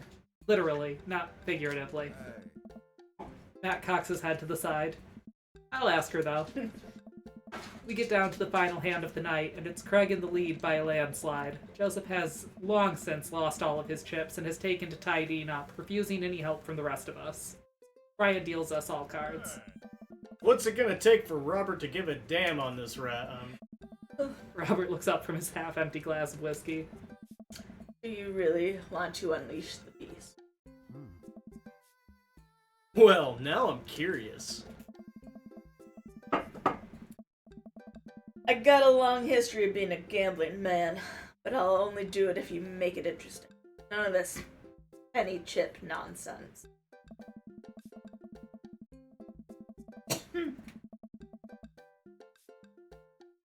Literally, not figuratively. Matt cocks his head to the side. I'll ask her though. We get down to the final hand of the night, and it's Craig in the lead by a landslide. Joseph has long since lost all of his chips and has taken to tidying up, refusing any help from the rest of us. Brian deals us all cards. What's it gonna take for Robert to give a damn on this Robert looks up from his half-empty glass of whiskey. Do you really want to unleash the beast? Well, now I'm curious. I got a long history of being a gambling man, but I'll only do it if you make it interesting. None of this penny chip nonsense.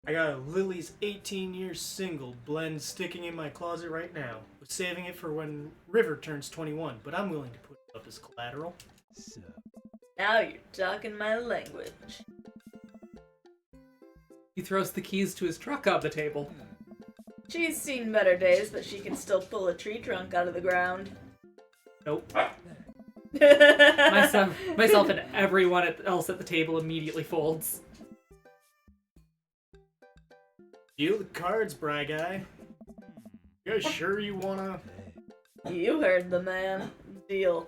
I got a Lily's 18 years single blend sticking in my closet right now. Was saving it for when River turns 21, but I'm willing to put it up as collateral. Now you're talking my language. He throws the keys to his truck on the table. She's seen better days, but she can still pull a tree trunk out of the ground. Nope. Myself and everyone else at the table immediately folds. Deal the cards, Bry Guy. You guys sure you wanna... You heard the man. Deal.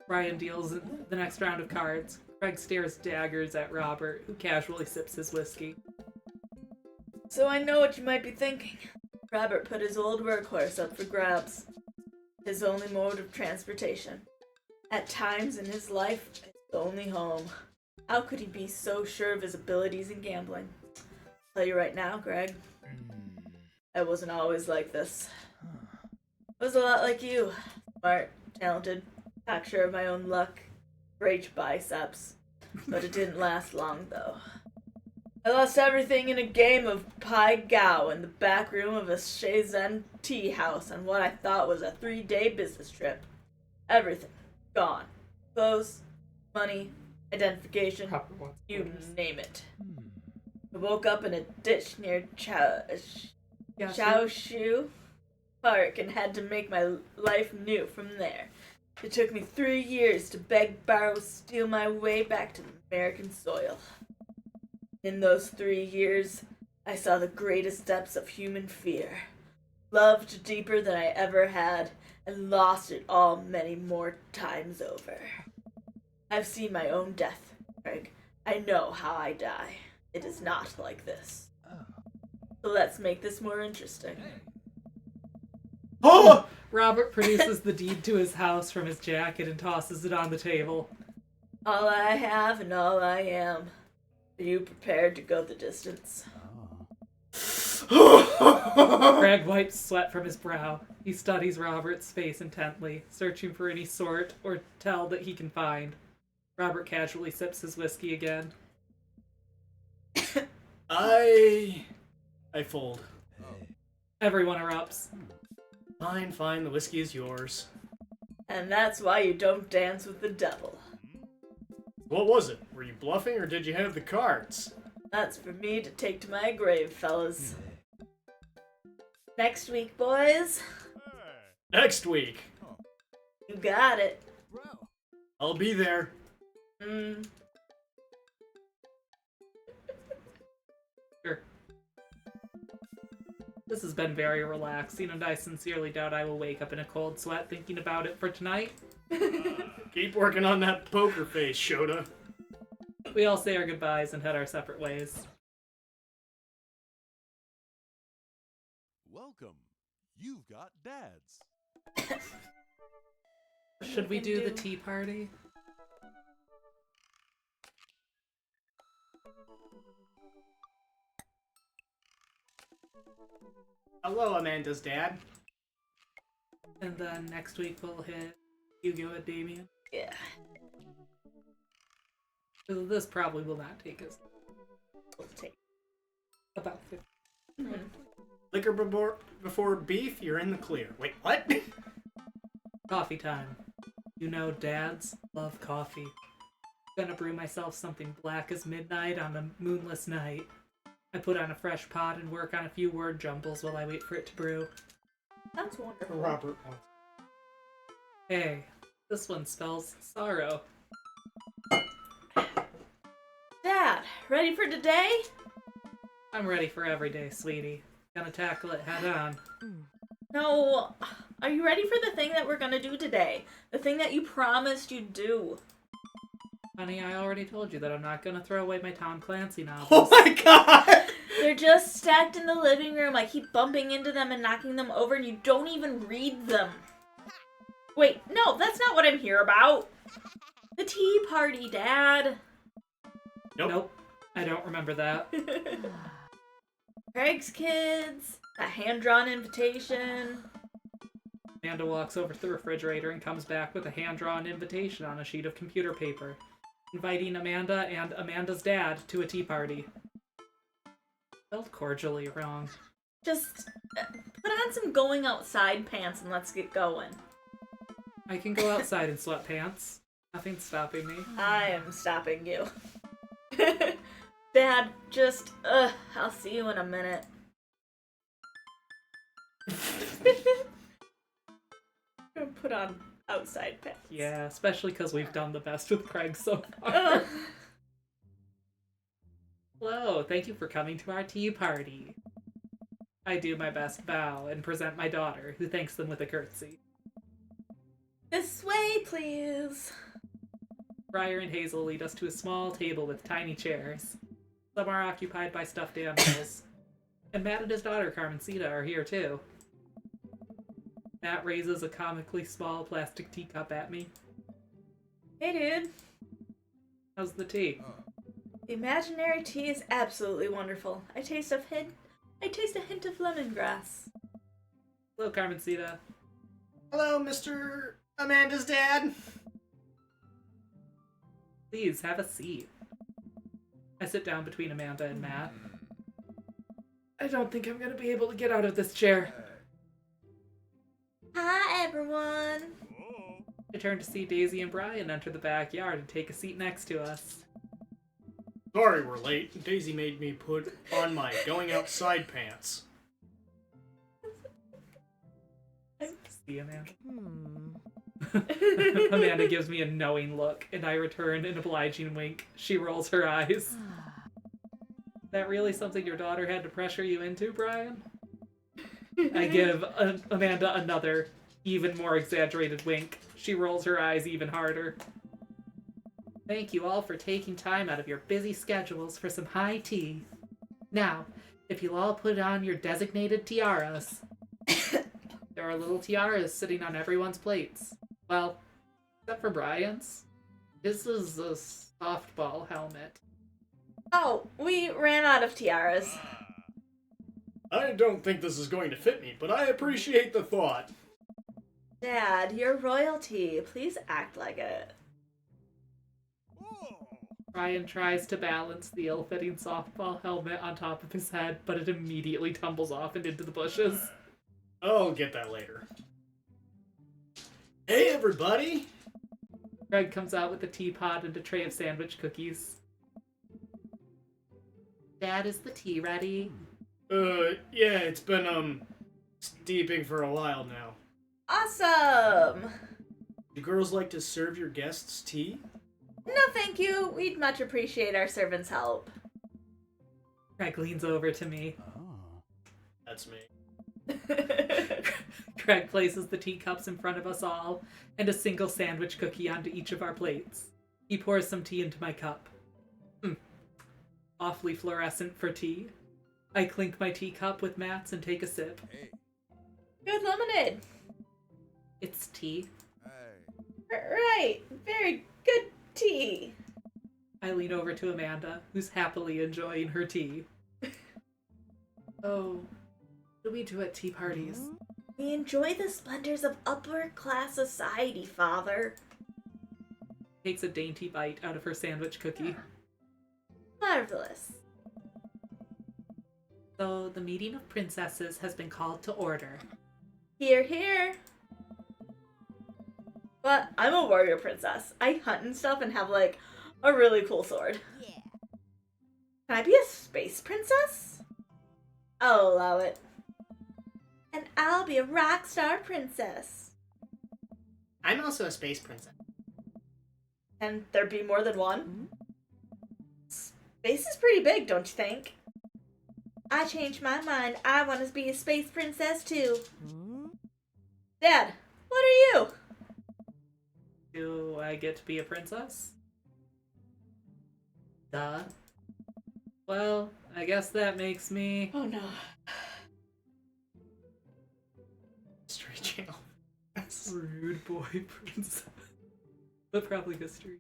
Brian deals the next round of cards. Craig stares daggers at Robert, who casually sips his whiskey. So I know what you might be thinking. Robert put his old workhorse up for grabs. His only mode of transportation. At times in his life, his only home. How could he be so sure of his abilities in gambling? Tell you right now, Greg. I wasn't always like this. I was a lot like you. Smart, talented, not sure of my own luck, great biceps. But it didn't last long, though. I lost everything in a game of Pai Gao in the back room of a Shenzhen tea house on what I thought was a 3-day business trip. Everything. Gone. Clothes, money, identification, Proper ones. you name it. I woke up in a ditch near Shaoshu Park and had to make my life new from there. It took me 3 years to beg, borrow, steal my way back to American soil. In those 3 years, I saw the greatest depths of human fear. Loved deeper than I ever had, and lost it all many more times over. I've seen my own death, Craig. I know how I die. It is not like this. So let's make this more interesting. Oh! Robert produces the deed to his house from his jacket and tosses it on the table. All I have and all I am. Are you prepared to go the distance? Craig wipes sweat from his brow. He studies Robert's face intently, searching for any sort or tell that he can find. Robert casually sips his whiskey again. I fold. Everyone erupts. Fine, the whiskey is yours. And that's why you don't dance with the devil. What was it? Were you bluffing or did you have the cards? That's for me to take to my grave, fellas. Next week, boys. Next week. You got it. I'll be there. Sure. This has been very relaxing, and I sincerely doubt I will wake up in a cold sweat thinking about it for tonight. Keep working on that poker face, Shota. We all say our goodbyes and head our separate ways. Welcome. You've got dads. Should we do the tea party? Hello, Amanda's dad. And then next week we'll hit Hugo and Damien. Yeah. This probably will not take us We'll take about 50. Liquor before beef, you're in the clear. Wait, what? Coffee time. You know, dads love coffee. Gonna brew myself something black as midnight on a moonless night. I put on a fresh pot and work on a few word jumbles while I wait for it to brew. That's wonderful. Robert wants. Hey, this one spells sorrow. Dad, ready for today? I'm ready for every day, sweetie. Gonna tackle it head on. No. Are you ready for the thing that we're gonna do today? The thing that you promised you'd do. Honey, I already told you that I'm not gonna throw away my Tom Clancy novels. Oh my god! They're just stacked in the living room. I keep bumping into them and knocking them over, and you don't even read them. Wait, no, that's not what I'm here about. The tea party, Dad. Nope. I don't remember that. Craig's kids. A hand-drawn invitation. Amanda walks over to the refrigerator and comes back with a hand-drawn invitation on a sheet of computer paper, inviting Amanda and Amanda's dad to a tea party. Felt cordially wrong. Just put on some going outside pants and let's get going. I can go outside in sweatpants. Nothing's stopping me. I am stopping you. Dad, just, I'll see you in a minute. I'm gonna put on outside pants. Yeah, especially because we've done the best with Craig so far. Hello, thank you for coming to our tea party. I do my best bow and present my daughter, who thanks them with a curtsy. This way, please. Briar and Hazel lead us to a small table with tiny chairs. Some are occupied by stuffed animals. And Matt and his daughter, Carmencita, are here too. Matt raises a comically small plastic teacup at me. Hey, dude. How's the tea? The imaginary tea is absolutely wonderful. I taste a hint of lemongrass. Hello, Carmencita. Hello, Mr. Amanda's dad. Please, have a seat. I sit down between Amanda and Matt. I don't think I'm gonna be able to get out of this chair. Hi, everyone. I turn to see Daisy and Brian enter the backyard and take a seat next to us. Sorry we're late. Daisy made me put on my going outside pants. See, Amanda? Hmm. Amanda gives me a knowing look, and I return an obliging wink. She rolls her eyes. That really something your daughter had to pressure you into, Brian? I give Amanda another, even more exaggerated wink. She rolls her eyes even harder. Thank you all for taking time out of your busy schedules for some high tea. Now, if you'll all put on your designated tiaras. There are little tiaras sitting on everyone's plates. Well, except for Brian's. This is a softball helmet. Oh, we ran out of tiaras. I don't think this is going to fit me, but I appreciate the thought. Dad, you're royalty. Please act like it. Brian tries to balance the ill-fitting softball helmet on top of his head, but it immediately tumbles off and into the bushes. I'll get that later. Hey, everybody! Greg comes out with a teapot and a tray of sandwich cookies. Dad, is the tea ready? Yeah, it's been, steeping for a while now. Awesome! Do girls like to serve your guests tea? No, thank you. We'd much appreciate our servants' help. Greg leans over to me. That's me. Greg places the teacups in front of us all, and a single sandwich cookie onto each of our plates. He pours some tea into my cup. Awfully fluorescent for tea. I clink my teacup with Matt's and take a sip. Good lemonade. It's tea. Right. Very good tea. I lean over to Amanda, who's happily enjoying her tea. Oh, what do we do at tea parties? We enjoy the splendors of upper-class society, Father. Takes a dainty bite out of her sandwich cookie. Marvelous. So, the meeting of princesses has been called to order. Here, here. But I'm a warrior princess. I hunt and stuff and have, like, a really cool sword. Yeah. Can I be a space princess? I'll allow it. And I'll be a rock star princess. I'm also a space princess. Can there be more than one? Space is pretty big, don't you think? I changed my mind. I want to be a space princess too. Dad, what are you? Do I get to be a princess? Duh. Well, I guess that makes me... Oh no. History Channel. Rude boy princess. But probably history.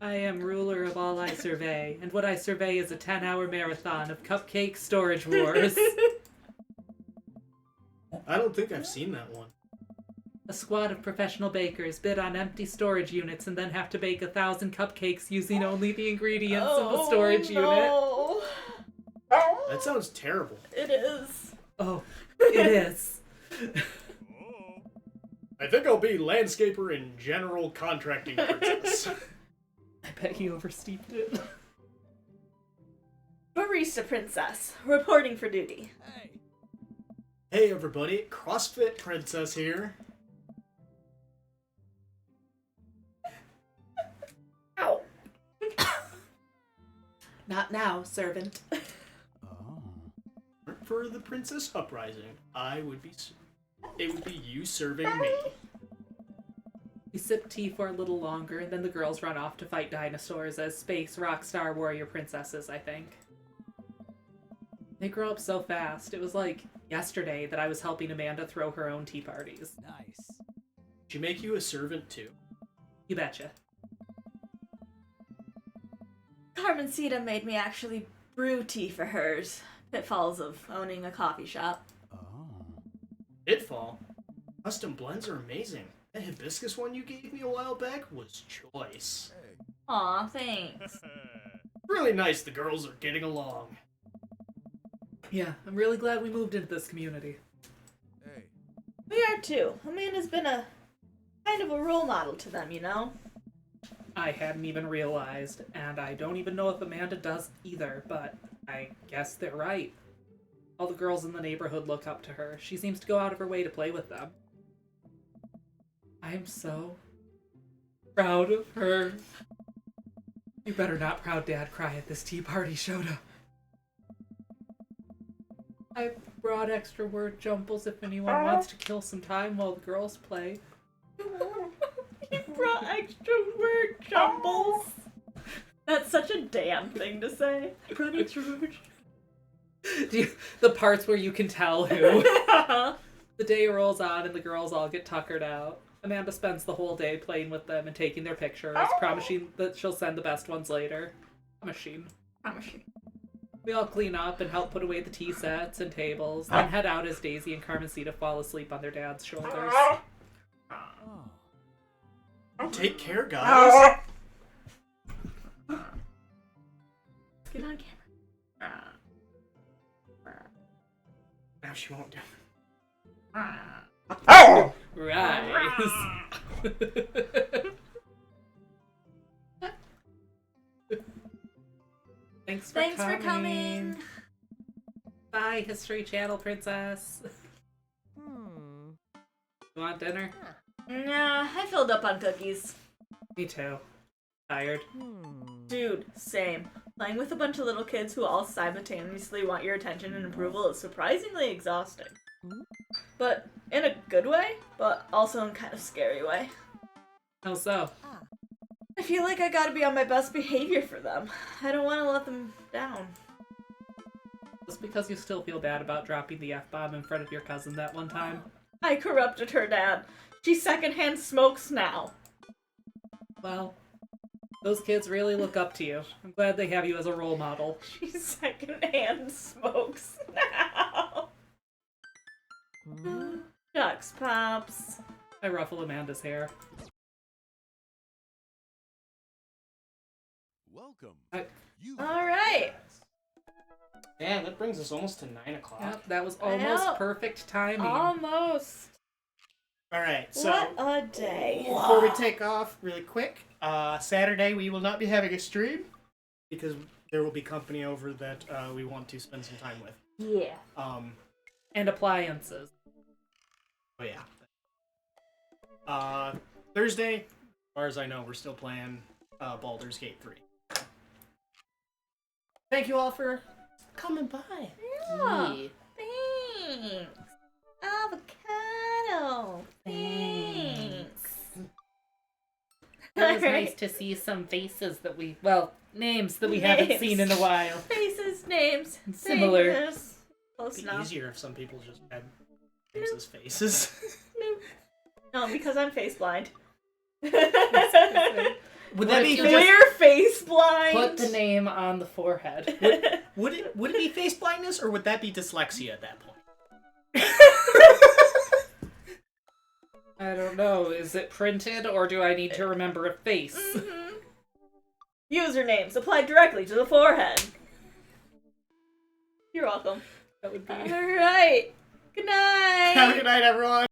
I am ruler of all I survey, and what I survey is a 10-hour marathon of cupcake storage wars. I don't think I've seen that one. A squad of professional bakers bid on empty storage units and then have to bake 1,000 cupcakes using only the ingredients in the storage unit. That sounds terrible. It is. Oh, it is. I think I'll be landscaper and general contracting princess. I bet he oversteeped it. Barista princess, reporting for duty. Hey everybody, CrossFit Princess here. Ow. Not now, servant. For the Princess Uprising, it would be you serving me. We sip tea for a little longer, and then the girls run off to fight dinosaurs as space rock star warrior princesses, I think. They grow up so fast. It was like yesterday that I was helping Amanda throw her own tea parties. Nice. She make you a servant too? You betcha. Carmencita made me actually brew tea for hers. Pitfalls of owning a coffee shop. Pitfall? Custom blends are amazing. That hibiscus one you gave me a while back was choice. Aw, thanks. Really nice the girls are getting along. Yeah, I'm really glad we moved into this community. Hey. We are too. Amanda's been a kind of a role model to them, you know? I hadn't even realized, and I don't even know if Amanda does either, but I guess they're right. All the girls in the neighborhood look up to her. She seems to go out of her way to play with them. I am so proud of her. You better not proud Dad cry at this tea party, Shota. I brought extra word jumbles if anyone wants to kill some time while the girls play. You brought extra word jumbles. That's such a Dan thing to say. I brought extra word. The parts where you can tell who. The day rolls on and the girls all get tuckered out. Amanda spends the whole day playing with them and taking their pictures, promising that she'll send the best ones later. Machine. We all clean up and help put away the tea sets and tables, then head out as Daisy and Carmencita fall asleep on their dad's shoulders. Take care, guys. Get on camera. Now she won't do Rise. Thanks for coming. Bye, History Channel princess. You want dinner? Nah, I filled up on cookies. Me too. Tired. Dude, same. Playing with a bunch of little kids who all simultaneously want your attention and approval is surprisingly exhausting. But in a good way, but also in kind of scary way. How so? I feel like I gotta be on my best behavior for them. I don't want to let them down. Just because you still feel bad about dropping the F-bomb in front of your cousin that one time? I corrupted her dad. She secondhand smokes now. Well, those kids really look up to you. I'm glad they have you as a role model. She secondhand smokes now. Shucks, Pops. I ruffle Amanda's hair. Welcome. I- Alright. Yeah, that brings us almost to 9 o'clock. Yep, that was almost Well, perfect timing. Almost. Alright, so What a day. before we take off, really quick, Saturday we will not be having a stream because there will be company over that we want to spend some time with. Yeah. And appliances. Oh yeah. Thursday, as far as I know, we're still playing Baldur's Gate 3. Thank you all for coming by. Yeah. Thanks. Avocado. Thanks. It was Alright. nice to see some faces that names that we haven't Names. seen in a while. Faces, names, Similar. sameness. Close It'd be enough. easier if some people just had names as faces. No, because I'm face blind. Would that What be if you face? We're face blind. Put the name on the forehead. Would it be face blindness or would that be dyslexia at that point? I don't know. Is it printed or do I need to remember a face? Mhm. Usernames applied directly to the forehead. You're welcome. That would be. All right. Good night. Have a good night, everyone.